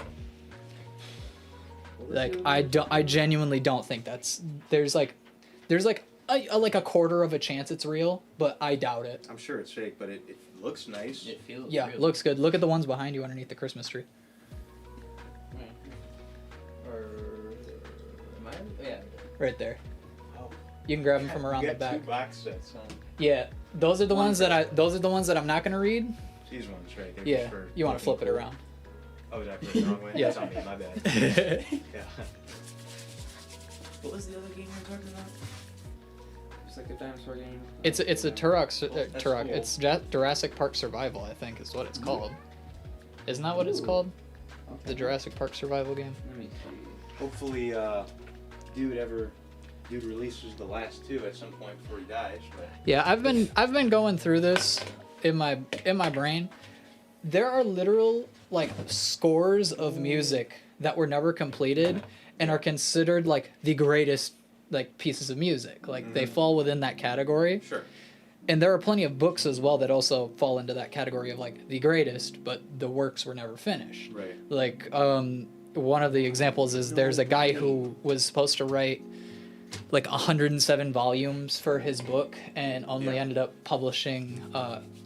[SPEAKER 1] Like I genuinely don't think that's. There's like a quarter of a chance it's real, but I doubt it.
[SPEAKER 2] I'm sure it's fake, but it looks nice.
[SPEAKER 3] It feels
[SPEAKER 1] Yeah,
[SPEAKER 3] real.
[SPEAKER 1] looks good. Look at the ones behind you underneath the Christmas tree.
[SPEAKER 3] Or... Am I... Yeah.
[SPEAKER 1] Right there.
[SPEAKER 2] Oh.
[SPEAKER 1] You can grab them from around
[SPEAKER 2] You
[SPEAKER 1] the
[SPEAKER 2] got
[SPEAKER 1] back.
[SPEAKER 2] two box sets, huh?
[SPEAKER 1] Yeah, those are the ones that I'm not gonna read.
[SPEAKER 2] These ones, right? They're
[SPEAKER 1] Yeah,
[SPEAKER 2] just for
[SPEAKER 1] you want to
[SPEAKER 2] looking
[SPEAKER 1] flip it
[SPEAKER 2] cool.
[SPEAKER 1] around.
[SPEAKER 2] Oh, did I put it the wrong way?
[SPEAKER 1] Yeah.
[SPEAKER 2] That's on me, my bad. Yeah.
[SPEAKER 3] What was the other game we were talking about? It's like a dinosaur game.
[SPEAKER 1] It's a Turok.
[SPEAKER 2] That's
[SPEAKER 1] Turok.
[SPEAKER 2] cool.
[SPEAKER 1] It's Jurassic Park Survival, I think, is what it's called. Isn't that what it's
[SPEAKER 3] Ooh.
[SPEAKER 1] called?
[SPEAKER 3] Okay.
[SPEAKER 1] The Jurassic Park Survival game.
[SPEAKER 3] Let me see.
[SPEAKER 2] Hopefully, dude releases the last two at some point before he dies. But
[SPEAKER 1] Yeah, I've been going through this in my brain. There are literal like scores of music that were never completed and are considered like the greatest like pieces of music. Like they fall within that category.
[SPEAKER 2] sure.
[SPEAKER 1] And there are plenty of books as well that also fall into that category of like the greatest, but the works were never finished.
[SPEAKER 2] Right.
[SPEAKER 1] Like one of the examples is there's a guy who was supposed to write like 107 volumes for his book and only
[SPEAKER 2] Yeah.
[SPEAKER 1] ended up publishing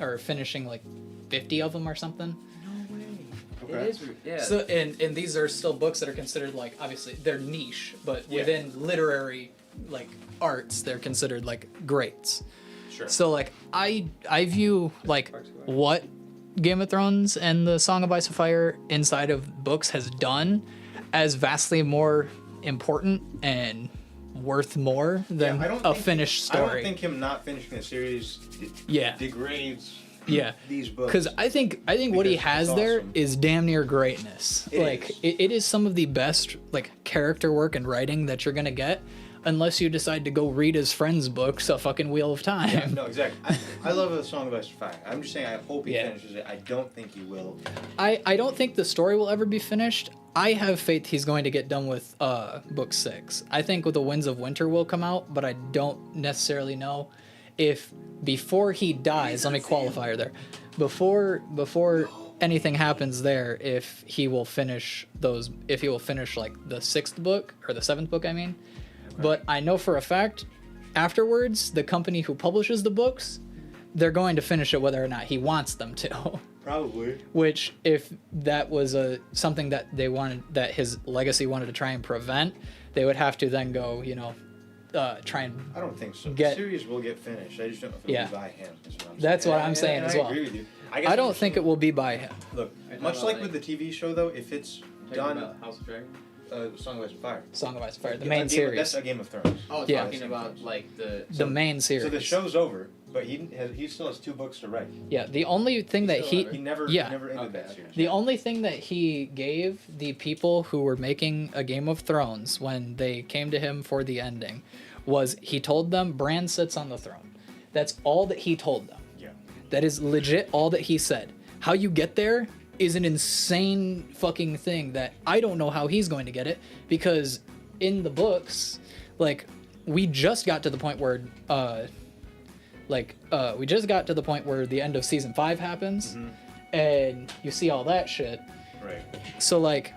[SPEAKER 1] or finishing like 50 of them or something.
[SPEAKER 3] No way.
[SPEAKER 2] Okay.
[SPEAKER 3] It is. Yeah.
[SPEAKER 1] So and these are still books that are considered like obviously they're niche, but
[SPEAKER 2] Yeah.
[SPEAKER 1] within literary like arts they're considered like greats.
[SPEAKER 2] Sure.
[SPEAKER 1] So like I view like what Game of Thrones and the Song of Ice and Fire inside of books has done as vastly more important and worth more than
[SPEAKER 2] I don't
[SPEAKER 1] a
[SPEAKER 2] think-
[SPEAKER 1] finished
[SPEAKER 2] I
[SPEAKER 1] story.
[SPEAKER 2] don't think him not finishing the series
[SPEAKER 1] Yeah.
[SPEAKER 2] degrades
[SPEAKER 1] Yeah.
[SPEAKER 2] these books.
[SPEAKER 1] Because I think what he
[SPEAKER 2] Because
[SPEAKER 1] has
[SPEAKER 2] it's
[SPEAKER 1] there
[SPEAKER 2] awesome.
[SPEAKER 1] is damn near greatness.
[SPEAKER 2] It
[SPEAKER 1] like
[SPEAKER 2] is.
[SPEAKER 1] it is some of the best like character work and writing that you're gonna get, unless you decide to go read his friend's books, A Fucking Wheel of Time.
[SPEAKER 2] Yeah, no, exactly. I love A Song of Ice and Fire. I'm just saying I hope he
[SPEAKER 1] Yeah.
[SPEAKER 2] finishes it. I don't think he will.
[SPEAKER 1] I don't think the story will ever be finished. I have faith he's going to get done with book 6. I think The Winds of Winter will come out, but I don't necessarily know if before he dies, let me qualify her there. Before anything happens there, if he will finish like the 6th book or the 7th book, I mean. But I know for a fact afterwards the company who publishes the books, they're going to finish it whether or not he wants them to.
[SPEAKER 2] Probably.
[SPEAKER 1] Which, if that was something that they wanted, that his legacy wanted to try and prevent, they would have to then go, try and.
[SPEAKER 2] I don't think so.
[SPEAKER 1] Get-
[SPEAKER 2] The series will get finished. I just don't know if it'll
[SPEAKER 1] Yeah.
[SPEAKER 2] be by him. Is what I'm
[SPEAKER 1] That's
[SPEAKER 2] saying.
[SPEAKER 1] what I'm saying as
[SPEAKER 2] I
[SPEAKER 1] well.
[SPEAKER 2] agree with you.
[SPEAKER 1] I don't think it will be by him.
[SPEAKER 2] Look,
[SPEAKER 3] Are you
[SPEAKER 2] much
[SPEAKER 3] talking
[SPEAKER 2] like
[SPEAKER 3] about,
[SPEAKER 2] with the TV show, though, if it's
[SPEAKER 3] Talking
[SPEAKER 2] done,
[SPEAKER 3] about House of Dragon?
[SPEAKER 2] Song of Ice and Fire.
[SPEAKER 1] Song of Ice and Fire, the
[SPEAKER 2] A
[SPEAKER 1] main
[SPEAKER 2] Game-
[SPEAKER 1] series,
[SPEAKER 2] That's a Game of Thrones.
[SPEAKER 3] Oh,
[SPEAKER 1] Yeah.
[SPEAKER 3] talking about like the
[SPEAKER 1] the main series.
[SPEAKER 2] So the show's over, but he still has 2 books to write.
[SPEAKER 1] Yeah, the only thing that
[SPEAKER 3] still
[SPEAKER 2] He never
[SPEAKER 1] Yeah.
[SPEAKER 2] ended
[SPEAKER 3] Okay,
[SPEAKER 2] that
[SPEAKER 3] okay.
[SPEAKER 2] series.
[SPEAKER 1] the only thing that he gave the people who were making a Game of Thrones when they came to him for the ending was he told them Bran sits on the throne. That's all that he told them.
[SPEAKER 2] Yeah.
[SPEAKER 1] That is legit all that he said. How you get there is an insane fucking thing that I don't know how he's going to get it, because in the books, like, we just got to the point where the end of season 5 happens, and you see all that shit.
[SPEAKER 2] Right.
[SPEAKER 1] So like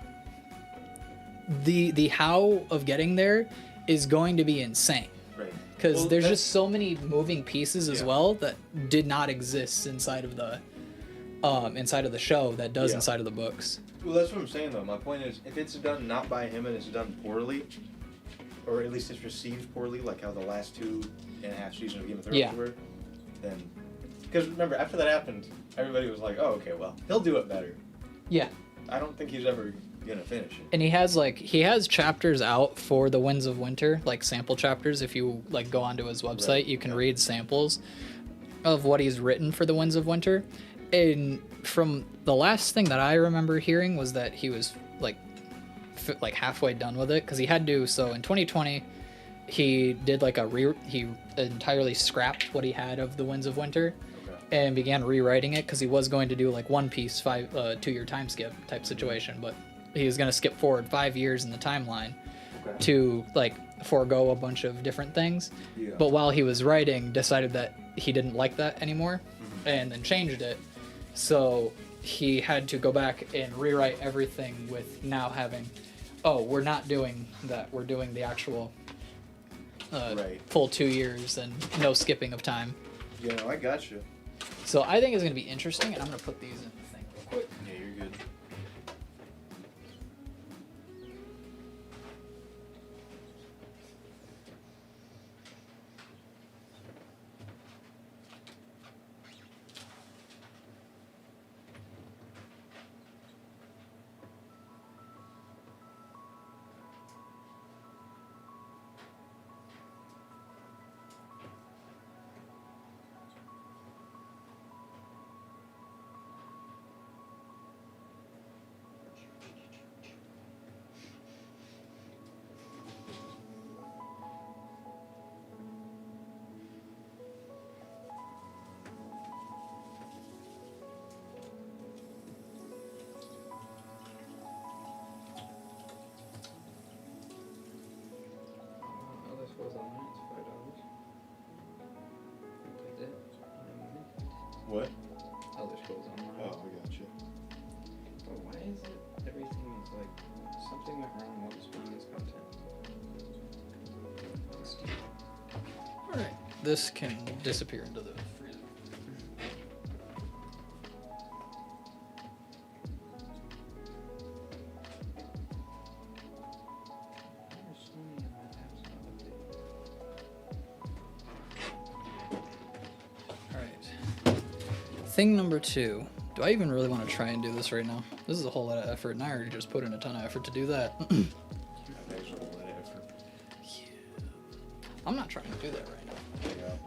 [SPEAKER 1] the how of getting there is going to be insane.
[SPEAKER 2] Right.
[SPEAKER 1] because
[SPEAKER 2] Well,
[SPEAKER 1] there's
[SPEAKER 2] that's-
[SPEAKER 1] just so many moving pieces as
[SPEAKER 2] Yeah.
[SPEAKER 1] well that did not exist inside of the show that does
[SPEAKER 2] Yeah.
[SPEAKER 1] inside of the books.
[SPEAKER 2] Well, that's what I'm saying though. My point is, if it's done not by him and it's done poorly, or at least it's received poorly, like how the last 2.5 seasons of Game of Thrones
[SPEAKER 1] Yeah.
[SPEAKER 2] were, then because remember after that happened, everybody was like, "Oh, okay, well, he'll do it better."
[SPEAKER 1] Yeah.
[SPEAKER 2] I don't think he's ever gonna finish it.
[SPEAKER 1] And he has chapters out for the Winds of Winter, like sample chapters. If you like go onto his website,
[SPEAKER 2] Right,
[SPEAKER 1] you can
[SPEAKER 2] yeah.
[SPEAKER 1] read samples of what he's written for the Winds of Winter. And from the last thing that I remember hearing was that he was like halfway done with it because he had to. So in 2020, he did like he entirely scrapped what he had of the Winds of Winter.
[SPEAKER 2] Okay.
[SPEAKER 1] And began rewriting it because he was going to do like One Piece 2-year time skip type situation, but he was going to skip forward 5 years in the timeline
[SPEAKER 2] Okay.
[SPEAKER 1] to like forego a bunch of different things.
[SPEAKER 2] Yeah.
[SPEAKER 1] But while he was writing, decided that he didn't like that anymore,
[SPEAKER 2] Mhm.
[SPEAKER 1] and then changed it. So he had to go back and rewrite everything with now having, oh, we're not doing that. We're doing the actual
[SPEAKER 2] Right.
[SPEAKER 1] full 2 years and no skipping of time.
[SPEAKER 2] Yeah, no, I got you.
[SPEAKER 1] So I think it's going to be interesting, and I'm going to put these in the thing real quick.
[SPEAKER 2] Yeah, you're good.
[SPEAKER 3] Elder Scrolls Online, it's $5. That's it.
[SPEAKER 2] What?
[SPEAKER 3] Elder Scrolls Online.
[SPEAKER 2] Oh, I got you.
[SPEAKER 3] But why is it everything is like something went wrong while displaying this content?
[SPEAKER 1] All right, this can disappear into the freezer.
[SPEAKER 3] There's so many of my apps not updated.
[SPEAKER 1] All right. Thing number 2. Do I even really want to try and do this right now? This is a whole lot of effort, and I already just put in a ton of effort to do that.
[SPEAKER 2] I've actually a lot of effort.
[SPEAKER 1] I'm not trying to do that right now.
[SPEAKER 2] Yeah.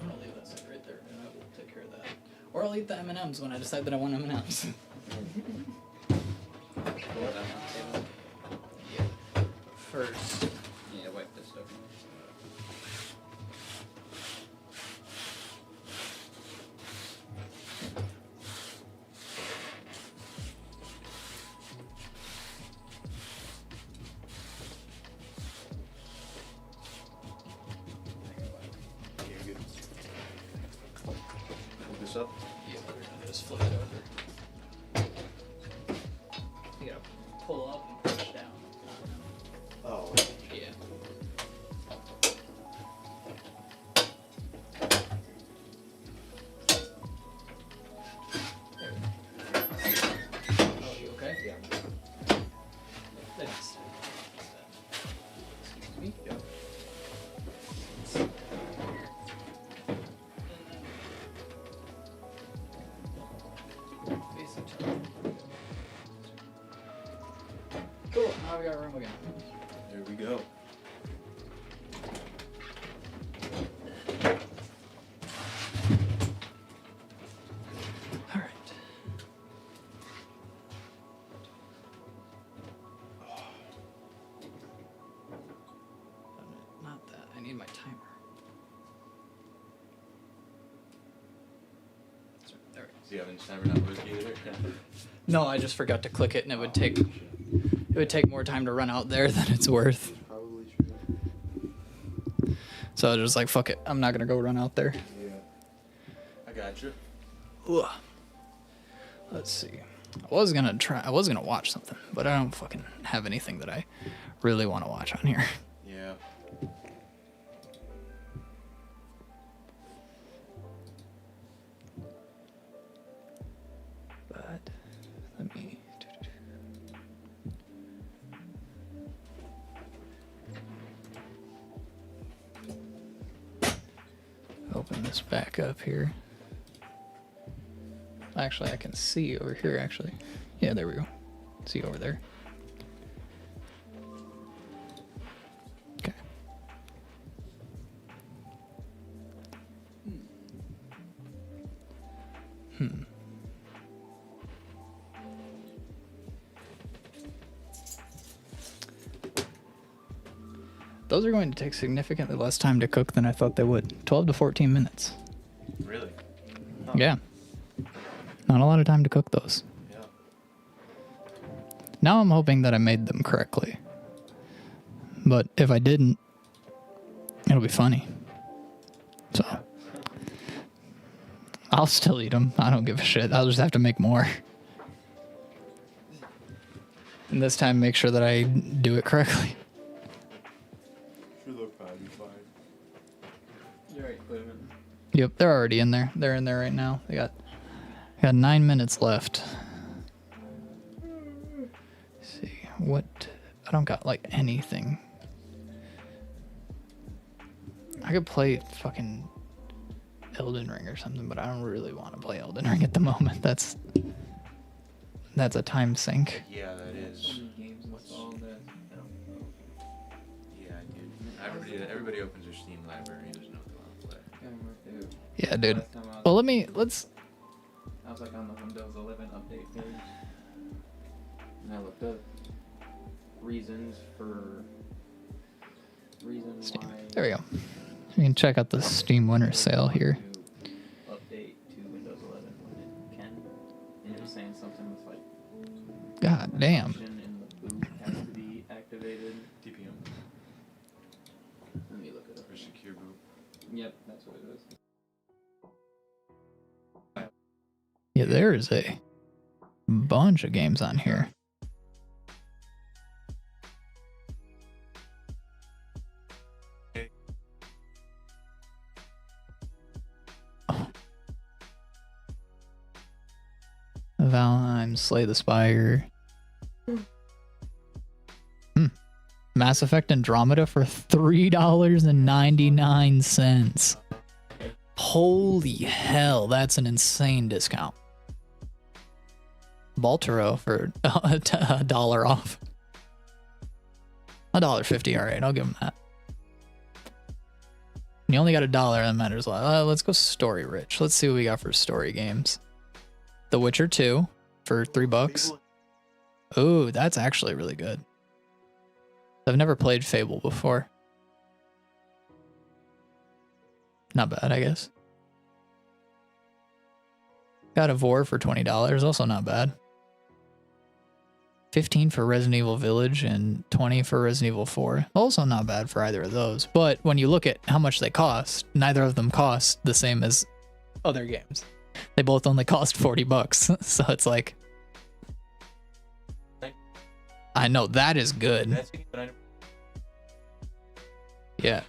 [SPEAKER 1] I'm gonna leave that side right there, and I will take care of that. Or I'll eat the M&Ms when I decide that I want M&Ms. First.
[SPEAKER 3] Yeah, wipe this stuff.
[SPEAKER 2] Yeah, you're good. Hold this up.
[SPEAKER 1] Yeah, we're gonna just flip it over. You gotta pull up and push down.
[SPEAKER 2] Oh.
[SPEAKER 1] Yeah. Oh, you okay?
[SPEAKER 2] Yeah.
[SPEAKER 1] Thanks. Excuse me.
[SPEAKER 2] Yeah.
[SPEAKER 1] Facing top. Cool. Now we got room again.
[SPEAKER 2] There we go.
[SPEAKER 1] All right. Not that. I need my timer. There we go.
[SPEAKER 2] Do you have any timer not working either?
[SPEAKER 1] No, I just forgot to click it, and it would take more time to run out there than it's worth.
[SPEAKER 2] Probably true.
[SPEAKER 1] So I was just like, fuck it, I'm not gonna go run out there.
[SPEAKER 2] Yeah. I got you.
[SPEAKER 1] Ugh. Let's see. I was gonna watch something, but I don't fucking have anything that I really want to watch on here.
[SPEAKER 2] Yeah.
[SPEAKER 1] open this back up here. Actually, I can see over here, actually. Yeah, there we go. See over there. Okay. Those are going to take significantly less time to cook than I thought they would. 12 to 14 minutes.
[SPEAKER 2] Really?
[SPEAKER 1] Yeah. Not a lot of time to cook those.
[SPEAKER 2] Yeah.
[SPEAKER 1] Now I'm hoping that I made them correctly. But if I didn't, it'll be funny. So I'll still eat them. I don't give a shit. I'll just have to make more. And this time make sure that I do it correctly.
[SPEAKER 2] Should look fine. Be fine.
[SPEAKER 3] You're right, Cleveland.
[SPEAKER 1] Yep, they're already in there. They're in there right now. They got 9 minutes left. Let's see what I don't got like anything. I could play fucking Elden Ring or something, but I don't really want to play Elden Ring at the moment. That's a time sink.
[SPEAKER 2] Yeah, that is.
[SPEAKER 3] So many games installed that I don't know.
[SPEAKER 2] Yeah, dude. Everybody opens their Steam library and doesn't know what they want to play.
[SPEAKER 1] Yeah, dude.
[SPEAKER 3] Last time I was,
[SPEAKER 1] Well, let's.
[SPEAKER 3] I was like on the Windows 11 update page, and I looked up reasons
[SPEAKER 1] Steam.
[SPEAKER 3] why.
[SPEAKER 1] There we go. You can check out the Steam Winter Sale here.
[SPEAKER 3] To update to Windows 11 when it can, and it was saying something with like.
[SPEAKER 1] God damn.
[SPEAKER 3] function in the boot has to be activated.
[SPEAKER 2] DPM
[SPEAKER 3] Let me look it up.
[SPEAKER 2] or secure boot.
[SPEAKER 3] Yep, that's what it is.
[SPEAKER 1] Yeah, there is a bunch of games on here. Valheim, Slay the Spire. Mass Effect Andromeda for $3.99. Holy hell, that's an insane discount. Baltaro for $1 off. $1.50, alright, I'll give him that. You only got $1, that matters a lot. Let's go story rich. Let's see what we got for story games. The Witcher 2 for $3. Ooh, that's actually really good. I've never played Fable before. Not bad, I guess. God of War for $20, also not bad. 15 for Resident Evil Village and 20 for Resident Evil 4. Also not bad for either of those. But when you look at how much they cost, neither of them cost the same as other games. They both only cost $40. So it's like, I know that is good. Yeah.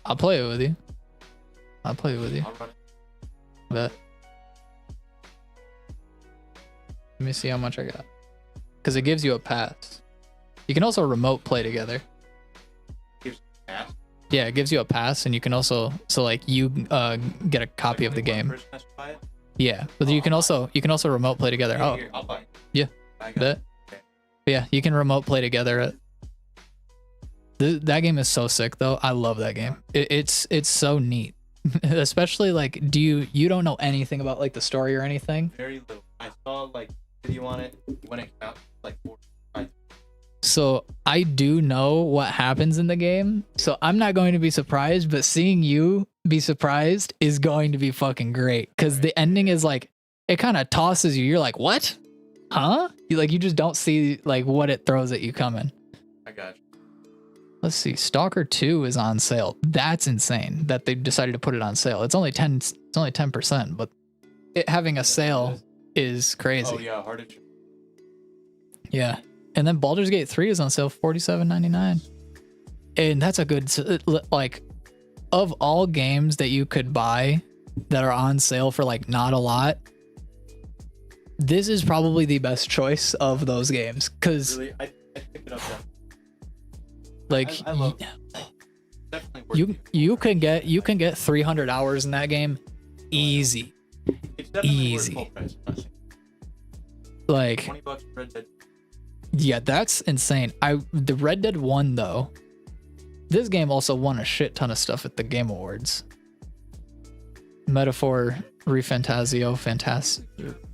[SPEAKER 1] I'll play it with you. Bet. Let me see how much I got. Because it gives you a pass. You can also remote play together. Yeah, it gives you a pass, and you can also you get a copy of the game. Yeah, but you can also remote play together. Oh,
[SPEAKER 2] I'll buy it.
[SPEAKER 1] Yeah, bet. Yeah, you can remote play together. That game is so sick though. I love that game. It's so neat. Especially like, you don't know anything about like the story or anything?
[SPEAKER 2] Very little. I saw like video on it when it came out, like 4 or 5.
[SPEAKER 1] So I do know what happens in the game, so I'm not going to be surprised, but seeing you be surprised is going to be fucking great, because the ending is like, it kind of tosses you. You're like, what? Huh? You just don't see like what it throws at you coming.
[SPEAKER 2] I got you.
[SPEAKER 1] Let's see. Stalker 2 is on sale. That's insane that they decided to put it on sale. It's only 10%, but it having a sale is crazy.
[SPEAKER 2] Oh yeah, hard to.
[SPEAKER 1] Yeah. And then Baldur's Gate 3 is on sale, $47.99. And that's a good, like, of all games that you could buy that are on sale for like not a lot, this is probably the best choice of those games. Cause
[SPEAKER 2] Really, I picked it up.
[SPEAKER 1] like,
[SPEAKER 2] I love. Definitely
[SPEAKER 1] you can get 300 hours in that game easy.
[SPEAKER 2] It's definitely
[SPEAKER 1] Easy.
[SPEAKER 2] worth full price. I'm not saying
[SPEAKER 1] Like,
[SPEAKER 2] $20 for Red Dead.
[SPEAKER 1] yeah, that's insane. The Red Dead 1 though, this game also won a shit ton of stuff at the Game Awards. Metaphor Refantasio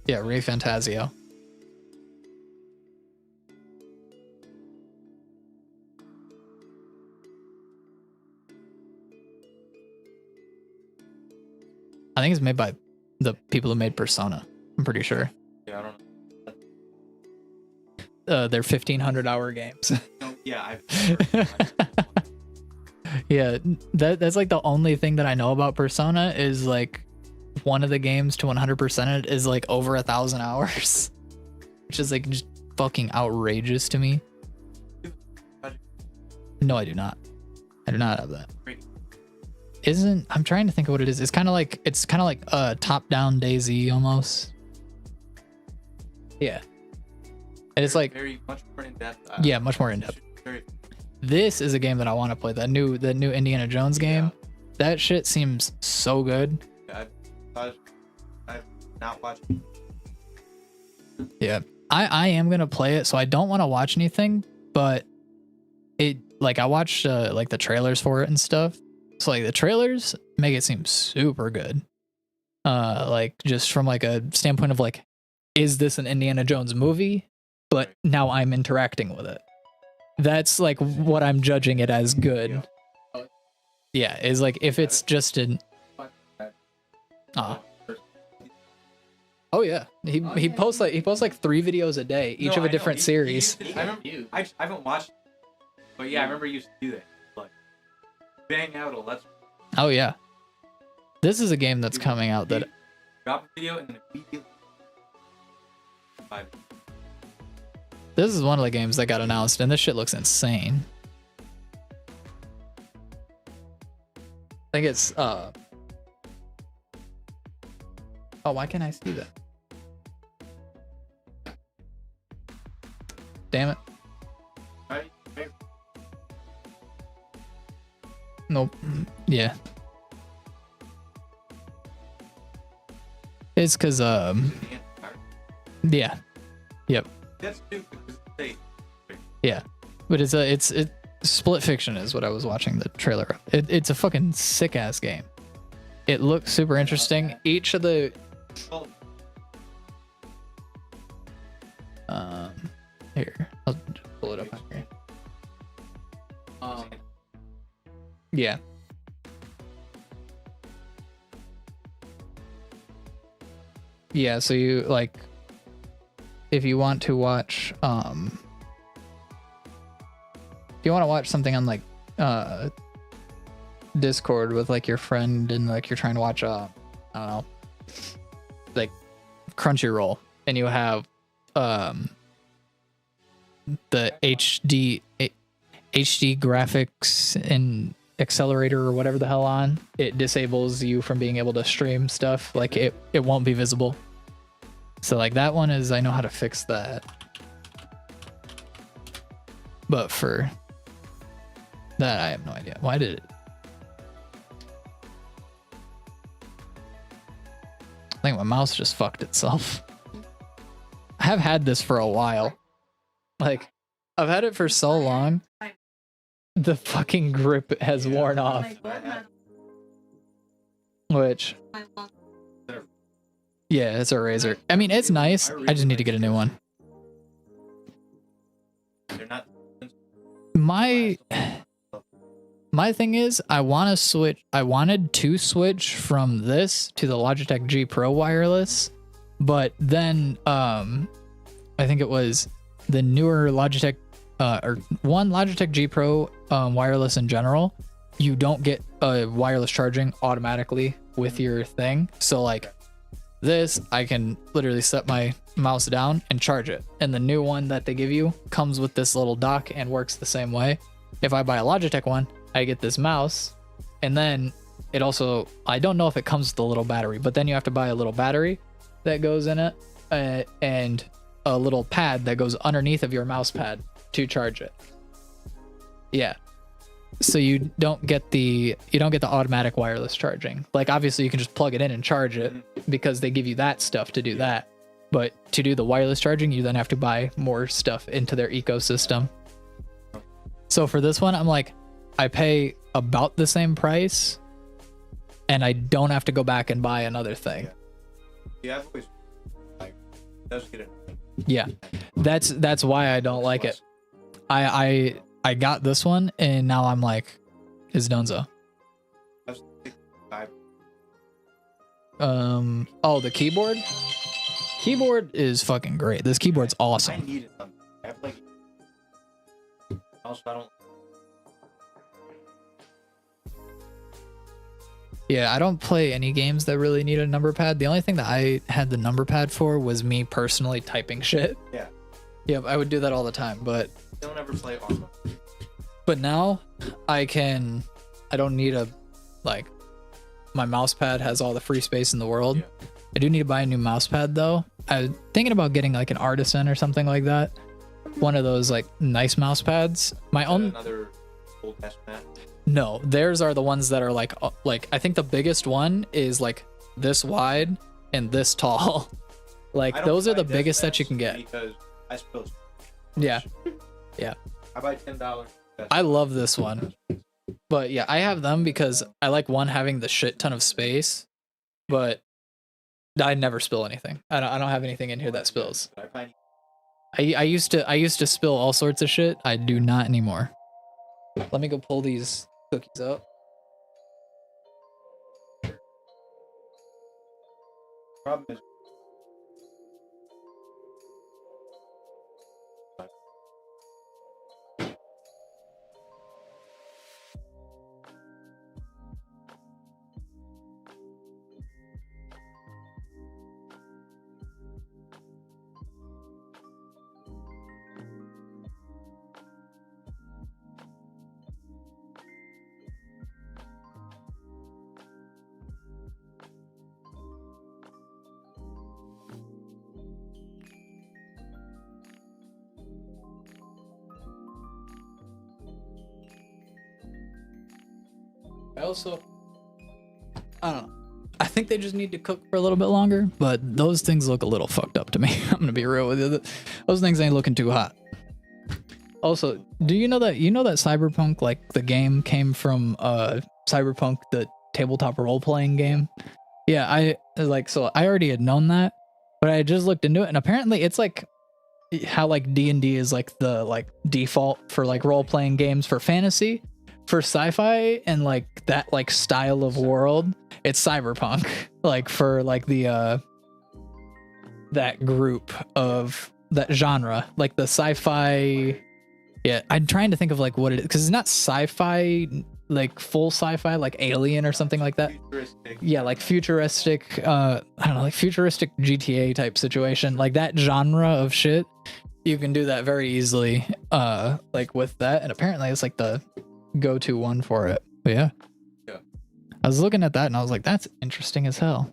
[SPEAKER 1] Refantasio. I think it's made by the people who made Persona. I'm pretty sure.
[SPEAKER 2] Yeah, I don't
[SPEAKER 1] They're 1,500 hour games.
[SPEAKER 2] know. Yeah, I've
[SPEAKER 1] Yeah, that's like the only thing that I know about Persona is like one of the games to 100% it is like over 1,000 hours, which is like just fucking outrageous to me. No, I do not. I do not have that. I'm trying to think of what it is. It's kind of like a top-down DayZ almost. Yeah, and it's like
[SPEAKER 2] very much more in depth.
[SPEAKER 1] yeah, much more in depth.
[SPEAKER 2] Very,
[SPEAKER 1] This is a game that I want to play. That new Indiana Jones game. That shit seems so good.
[SPEAKER 2] I've not watched.
[SPEAKER 1] Yeah, I am gonna play it, so I don't want to watch anything, but it like I watched like the trailers for it and stuff. So like the trailers make it seem super good. Like just from like a standpoint of like, is this an Indiana Jones movie? But now I'm interacting with it. That's like what I'm judging it as good. Yeah, is like if it's just an. Oh yeah, he posts like 3 videos a day, each of a different series.
[SPEAKER 2] I haven't watched, but yeah, I remember you used to do that. Like, bang out a let's.
[SPEAKER 1] Oh yeah, this is a game that's coming out that
[SPEAKER 2] Drop a video and then immediately.
[SPEAKER 1] this is one of the games that got announced, and this shit looks insane. I think it's oh, why can't I see that? Damn it. Nope. Yeah. It's cause yeah. Yep.
[SPEAKER 2] That's stupid.
[SPEAKER 1] Yeah. But it's Split Fiction is what I was watching the trailer of. It's a fucking sick ass game. It looks super interesting. Each of the here, I'll just pull it up on here. Yeah. Yeah, so you like if you want to watch if you want to watch something on like Discord with like your friend and like you're trying to watch I don't know, like Crunchyroll, and you have the HD graphics and accelerator or whatever the hell on, it disables you from being able to stream stuff. Like it won't be visible. So like that one is, I know how to fix that. But for that, I have no idea. Why did it? I think my mouse just fucked itself. I have had this for a while. Like, I've had it for so long. The fucking grip has worn off. Which, yeah, it's a Razer. I mean, it's nice. I just need to get a new one. My thing is, I wanted to switch from this to the Logitech G Pro wireless, but then I think it was the newer Logitech or one Logitech G Pro wireless in general, you don't get wireless charging automatically with your thing. So like this, I can literally set my mouse down and charge it. And the new one that they give you comes with this little dock and works the same way. If I buy a Logitech one, I get this mouse, and then it also, I don't know if it comes with a little battery, but then you have to buy a little battery that goes in it and a little pad that goes underneath of your mouse pad to charge it. Yeah. so you don't get the automatic wireless charging. Like obviously you can just plug it in and charge it because they give you that stuff to do that. But to do the wireless charging, you then have to buy more stuff into their ecosystem. So for this one, I'm like, I pay about the same price and I don't have to go back and buy another thing.
[SPEAKER 2] Yeah, I've always like does get it.
[SPEAKER 1] Yeah. That's why I don't like it. I got this one and now I'm like, it's donezo. Oh, the keyboard? Keyboard is fucking great. This keyboard's
[SPEAKER 2] I
[SPEAKER 1] awesome.
[SPEAKER 2] need it. I have like also I don't.
[SPEAKER 1] Yeah, I don't play any games that really need a number pad. The only thing that I had the number pad for was me personally typing shit.
[SPEAKER 2] Yeah.
[SPEAKER 1] Yep, I would do that all the time, but
[SPEAKER 2] Don't ever play Arma.
[SPEAKER 1] now I don't need my mouse pad has all the free space in the world.
[SPEAKER 2] Yeah.
[SPEAKER 1] I do need to buy a new mouse pad though. I was thinking about getting like an Artisan or something like that. One of those like nice mouse pads. My own
[SPEAKER 2] Another old test mat.
[SPEAKER 1] No, theirs are the ones that are like I think the biggest one is like this wide and this tall. Like
[SPEAKER 2] I don't
[SPEAKER 1] those are
[SPEAKER 2] buy
[SPEAKER 1] the
[SPEAKER 2] desk
[SPEAKER 1] biggest that
[SPEAKER 2] mats
[SPEAKER 1] you can get.
[SPEAKER 2] because I spill.
[SPEAKER 1] Yeah. Yeah.
[SPEAKER 2] I buy $10.
[SPEAKER 1] I love this one. But yeah, I have them because I like one having the shit ton of space, but I never spill anything. I don't have anything in here that spills.
[SPEAKER 2] I find
[SPEAKER 1] I used to spill all sorts of shit. I do not anymore. Let me go pull these cookies up.
[SPEAKER 2] problem is
[SPEAKER 1] I don't know. I think they just need to cook for a little bit longer, but those things look a little fucked up to me. I'm gonna be real with you. Those things ain't looking too hot. Also, do you know that Cyberpunk, like the game, came from Cyberpunk, the tabletop role playing game? Yeah, I already had known that, but I just looked into it, and apparently it's like how like D&D is like the like default for like role playing games for fantasy. For sci-fi and like that like style of world, it's cyberpunk. Like for like the that group of that genre, like the sci-fi. Yeah, I'm trying to think of like what it is because it's not sci-fi like full sci-fi like Alien or something like that.
[SPEAKER 2] futuristic.
[SPEAKER 1] Yeah, like futuristic. I don't know, like futuristic GTA type situation, like that genre of shit. You can do that very easily, like with that, and apparently it's like the go-to one for it. But yeah. I was looking at that and I was like, that's interesting as hell.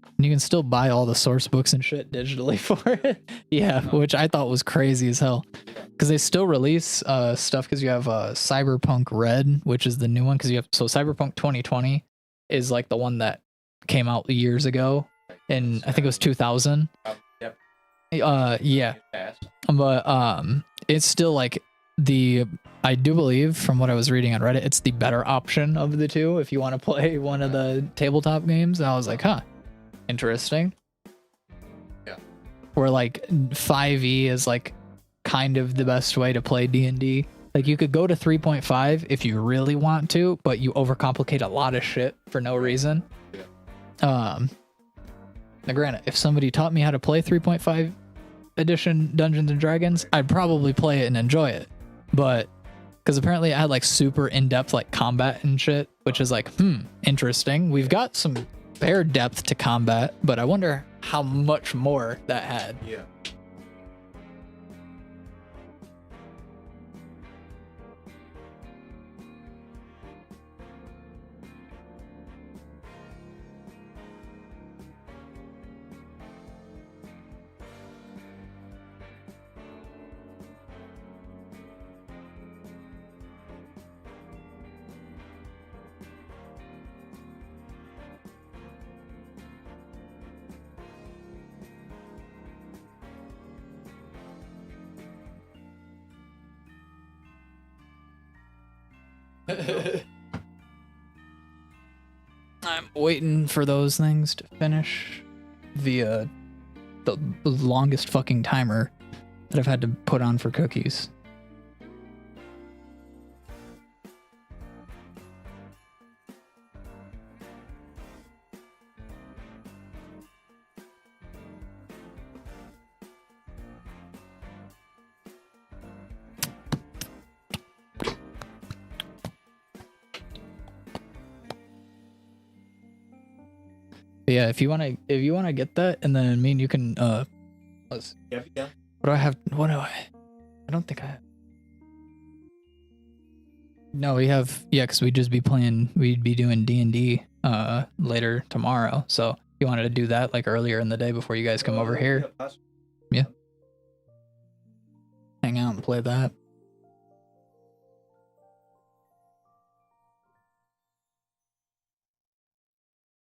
[SPEAKER 1] And you can still buy all the source books and shit digitally for it. Yeah, which I thought was crazy as hell. Because they still release stuff because you have Cyberpunk Red, which is the new one. Because you have Cyberpunk 2020 is like the one that came out years ago. And I think it was 2000.
[SPEAKER 2] Yep.
[SPEAKER 1] Yeah. But it's still like I do believe from what I was reading on Reddit, it's the better option of the two if you want to play one of the tabletop games. And I was like, huh, interesting.
[SPEAKER 2] Yeah.
[SPEAKER 1] Where like 5e is like kind of the best way to play D&D. Like you could go to 3.5 if you really want to, but you overcomplicate a lot of shit for no reason.
[SPEAKER 2] Yeah.
[SPEAKER 1] Now granted, if somebody taught me how to play 3.5 edition Dungeons and Dragons, I'd probably play it and enjoy it. But because apparently it had like super in-depth like combat and shit, which is like, interesting. We've got some fair depth to combat, but I wonder how much more that had.
[SPEAKER 2] Yeah.
[SPEAKER 1] I'm waiting for those things to finish via the longest fucking timer that I've had to put on for cookies. But yeah, if you wanna get that, and then me and you can let's,
[SPEAKER 2] Yep, yeah.
[SPEAKER 1] what do I have? What do I don't think I have. No, we have, yeah, because we'd be doing D&D later tomorrow. So if you wanted to do that like earlier in the day before you guys come over here,
[SPEAKER 2] Yeah, possibly.
[SPEAKER 1] hang out and play that.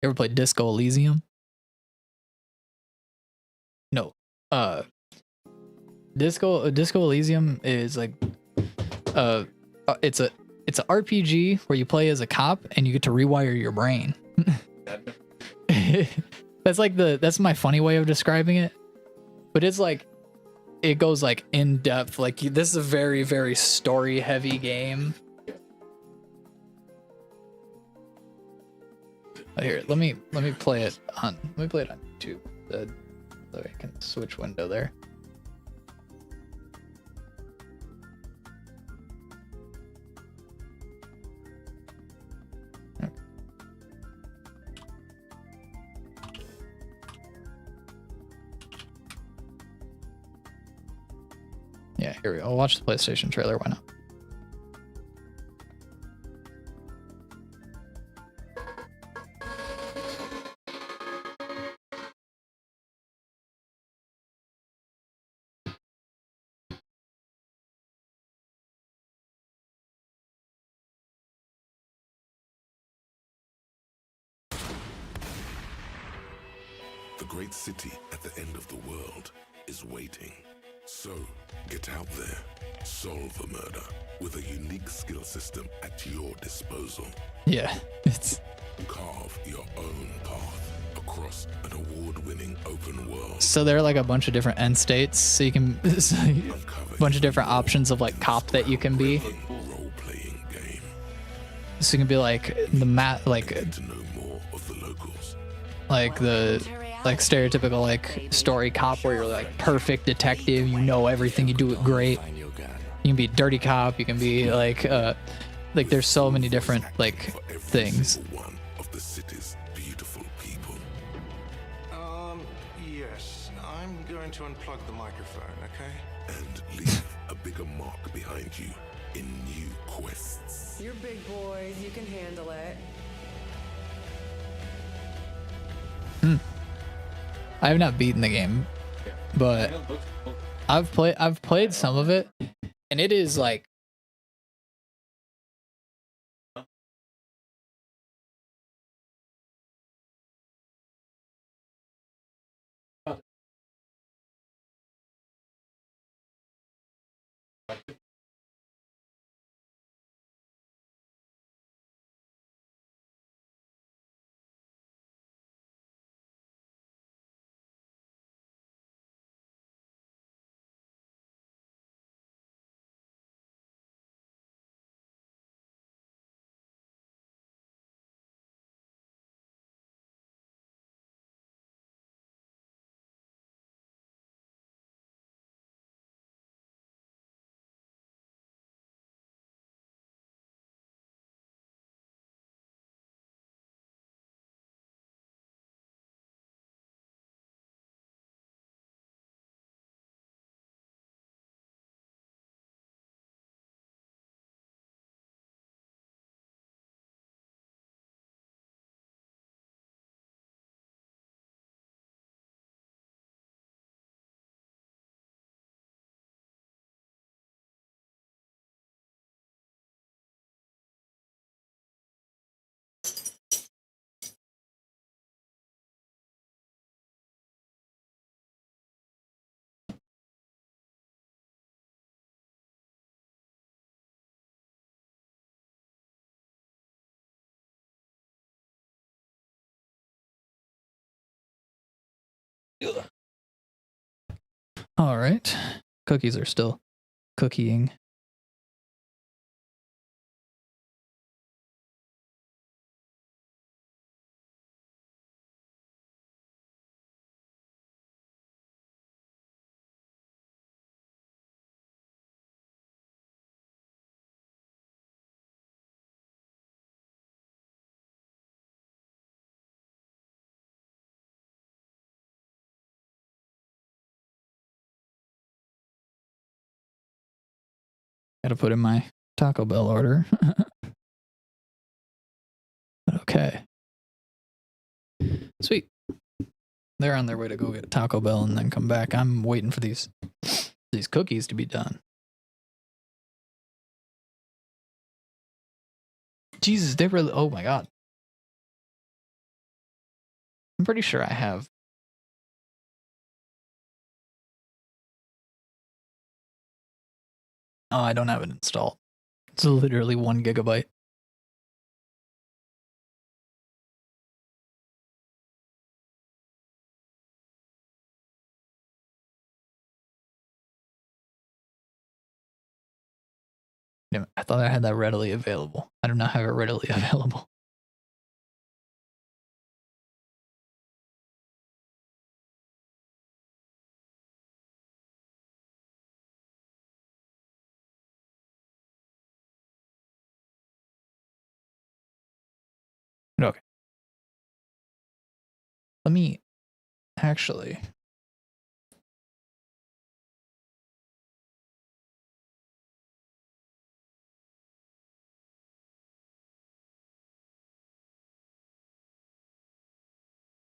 [SPEAKER 1] You ever played Disco Elysium? No. Disco Elysium is like it's a RPG where you play as a cop and you get to rewire your brain. That's my funny way of describing it. But it's like it goes like in depth. Like this is a very, very story heavy game. Here, let me play it on YouTube so I can switch window there. Yeah, here we go. I'll watch the PlayStation trailer. Why not?
[SPEAKER 5] The great city at the end of the world is waiting. So, get out there, solve a murder with a unique skill system at your disposal.
[SPEAKER 1] Yeah, it's
[SPEAKER 5] Carve your own path across an award-winning open world.
[SPEAKER 1] so there are like a bunch of different end states, so you can
[SPEAKER 5] Uncover
[SPEAKER 1] a bunch of
[SPEAKER 5] your
[SPEAKER 1] different
[SPEAKER 5] own
[SPEAKER 1] options of like cop that you can be.
[SPEAKER 5] role-playing game.
[SPEAKER 1] So you can be like the like
[SPEAKER 5] Get to know more of the locals.
[SPEAKER 1] like stereotypical like story cop where you're like perfect detective, you know everything, you do it great. You can be a dirty cop, you can be like there's so many different like
[SPEAKER 5] For every
[SPEAKER 1] things.
[SPEAKER 5] single one of the city's beautiful people.
[SPEAKER 6] Yes. I'm going to unplug the microphone, okay?
[SPEAKER 5] And leave a bigger mark behind you in new quests.
[SPEAKER 7] You're big boys, you can handle it.
[SPEAKER 1] I have not beaten the game, but I've played some of it, and it is like Ugh. All right. Cookies are still cookieing. Gotta put in my Taco Bell order. Okay. Sweet. They're on their way to go get Taco Bell and then come back. I'm waiting for these cookies to be done. Jesus, they really... Oh my god. I'm pretty sure I have... Oh, I don't have it installed. It's literally 1 gigabyte. Damn it, I thought I had that readily available. I do not have it readily available. Okay. Let me actually...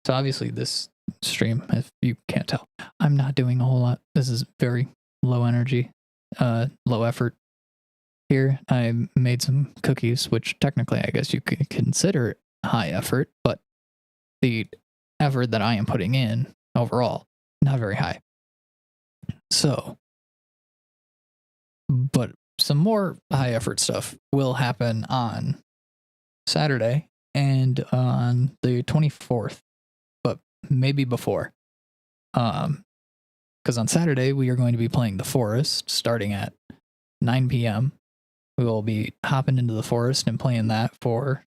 [SPEAKER 1] So obviously this stream, if you can't tell, I'm not doing a whole lot. This is very low energy, low effort. Here, I made some cookies, which technically I guess you could consider high effort, but the effort that I am putting in overall, not very high. So, but some more high effort stuff will happen on Saturday and on the 24th, but maybe before. Because on Saturday we are going to be playing The Forest starting at 9 p.m. We will be hopping into the forest and playing that for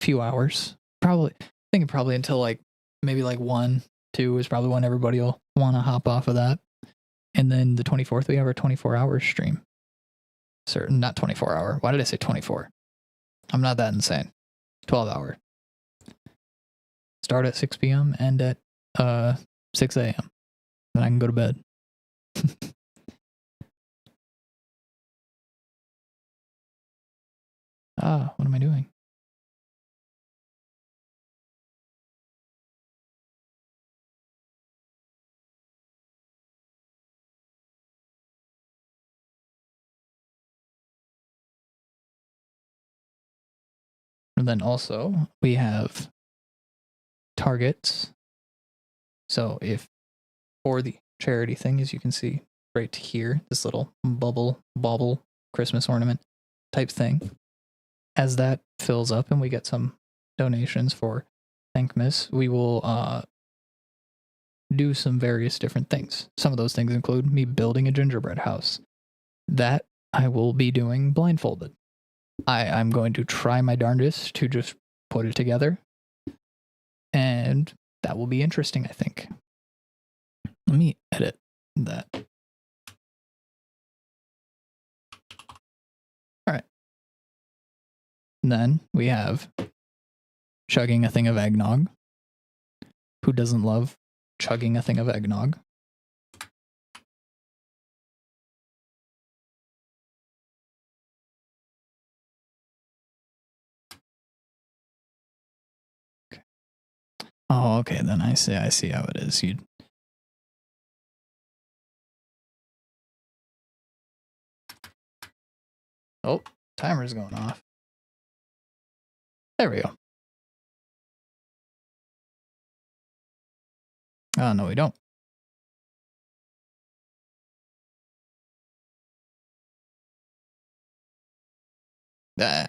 [SPEAKER 1] a few hours. Probably, I think probably until like maybe like 1, 2 is probably when everybody will want to hop off of that. And then the 24th we have our 24-hour stream. Certain, not 24-hour. Why did I say 24? I'm not that insane. 12-hour. Start at 6 p.m. and at 6 a.m. Then I can go to bed. What am I doing? And then also we have targets. So if for the charity thing, as you can see right here, this little bauble Christmas ornament type thing, as that fills up and we get some donations for Thankmas, we will do some various different things. Some of those things include me building a gingerbread house. That I will be doing blindfolded. I'm going to try my darndest to just put it together. And that will be interesting, I think. Let me edit that. All right. And then we have chugging a thing of eggnog. Who doesn't love chugging a thing of eggnog? Okay. Oh, okay, then I see how it is. Oh, timer's going off. There we go. Oh, no, we don't.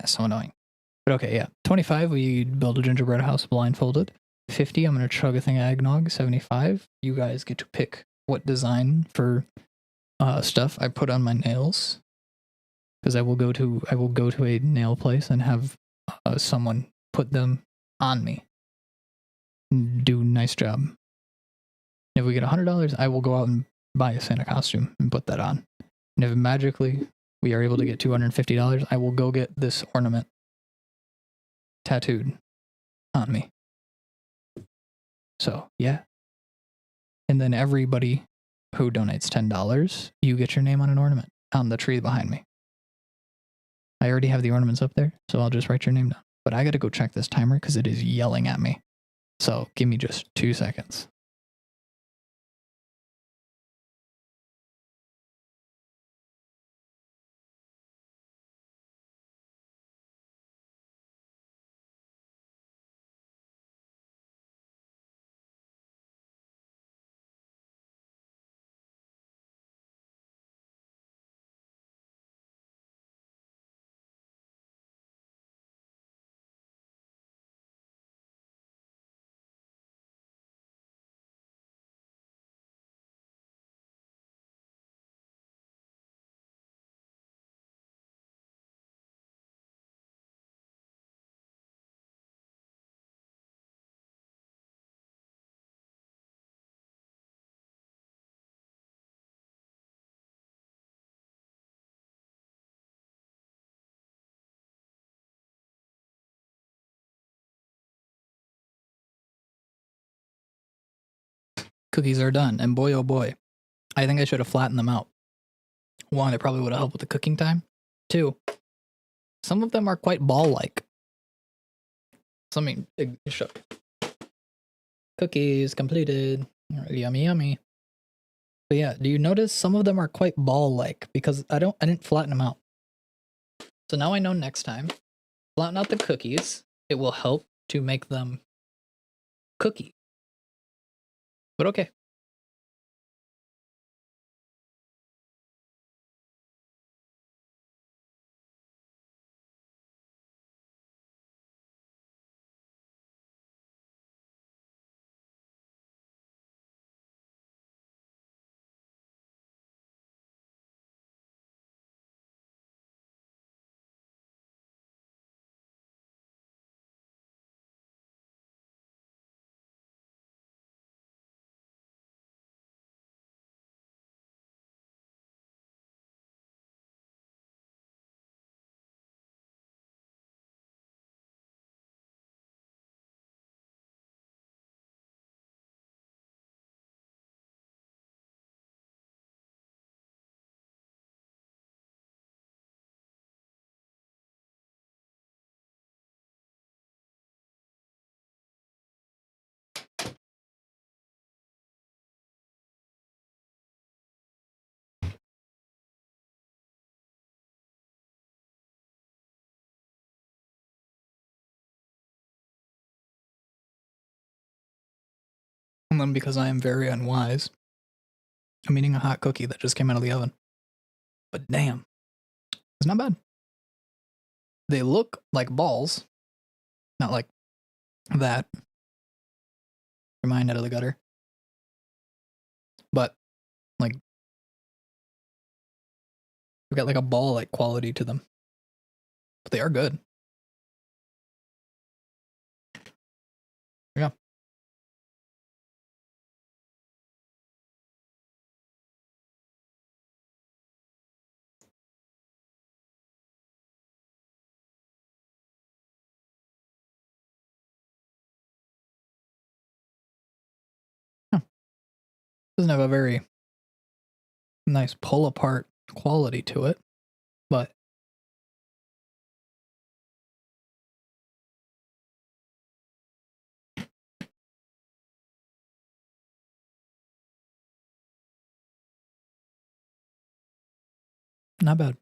[SPEAKER 1] So annoying. But okay, yeah. 25, we build a gingerbread house blindfolded. 50, I'm gonna chug a thing of eggnog. 75, you guys get to pick what design for stuff I put on my nails. Because I will go to a nail place and have someone put them on me. Do a nice job. If we get $100, I will go out and buy a Santa costume and put that on. And if magically we are able to get $250, I will go get this ornament tattooed on me. So, yeah. And then everybody who donates $10, you get your name on an ornament on the tree behind me. I already have the ornaments up there, so I'll just write your name down. But I gotta go check this timer because it is yelling at me. So give me just 2 seconds. Cookies are done, and boy oh boy, I think I should have flattened them out. 1, it probably would have helped with the cooking time. 2, some of them are quite ball-like. Cookies completed. Yummy, yummy. But yeah, do you notice some of them are quite ball-like because I didn't flatten them out. So now I know next time, flatten out the cookies. It will help to make them cookie. But okay. And then because I am very unwise, I'm eating a hot cookie that just came out of the oven. But damn, it's not bad. They look like balls, not like that. Your mind out of the gutter. But like, we've got like a ball-like quality to them. But they are good. Yeah. Doesn't have a very nice pull apart quality to it, but not bad.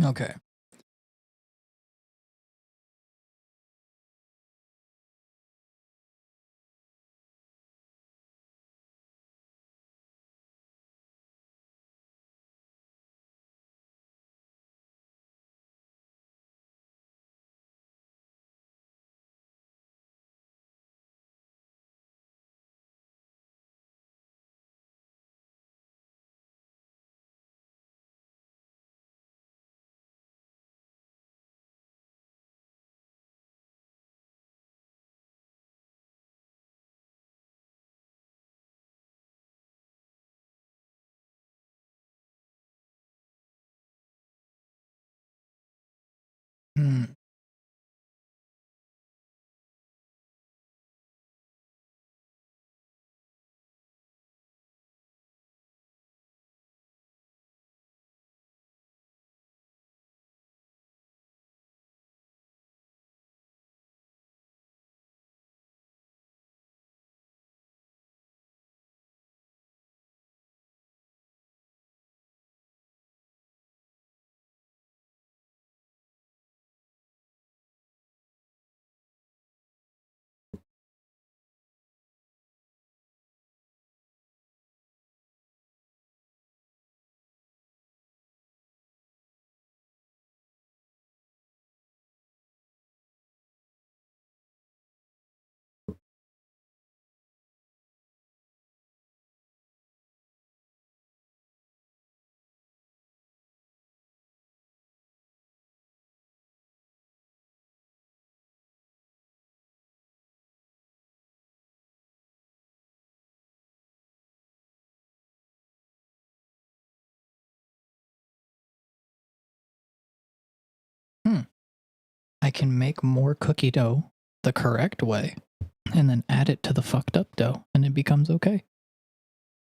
[SPEAKER 1] Okay. Hmm. I can make more cookie dough the correct way and then add it to the fucked up dough and it becomes okay.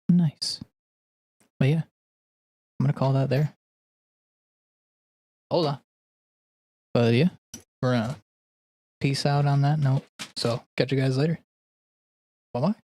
[SPEAKER 1] Nice. But yeah, I'm going to call that there. Hold on. But yeah, we're going to peace out on that note. So catch you guys later. Bye bye.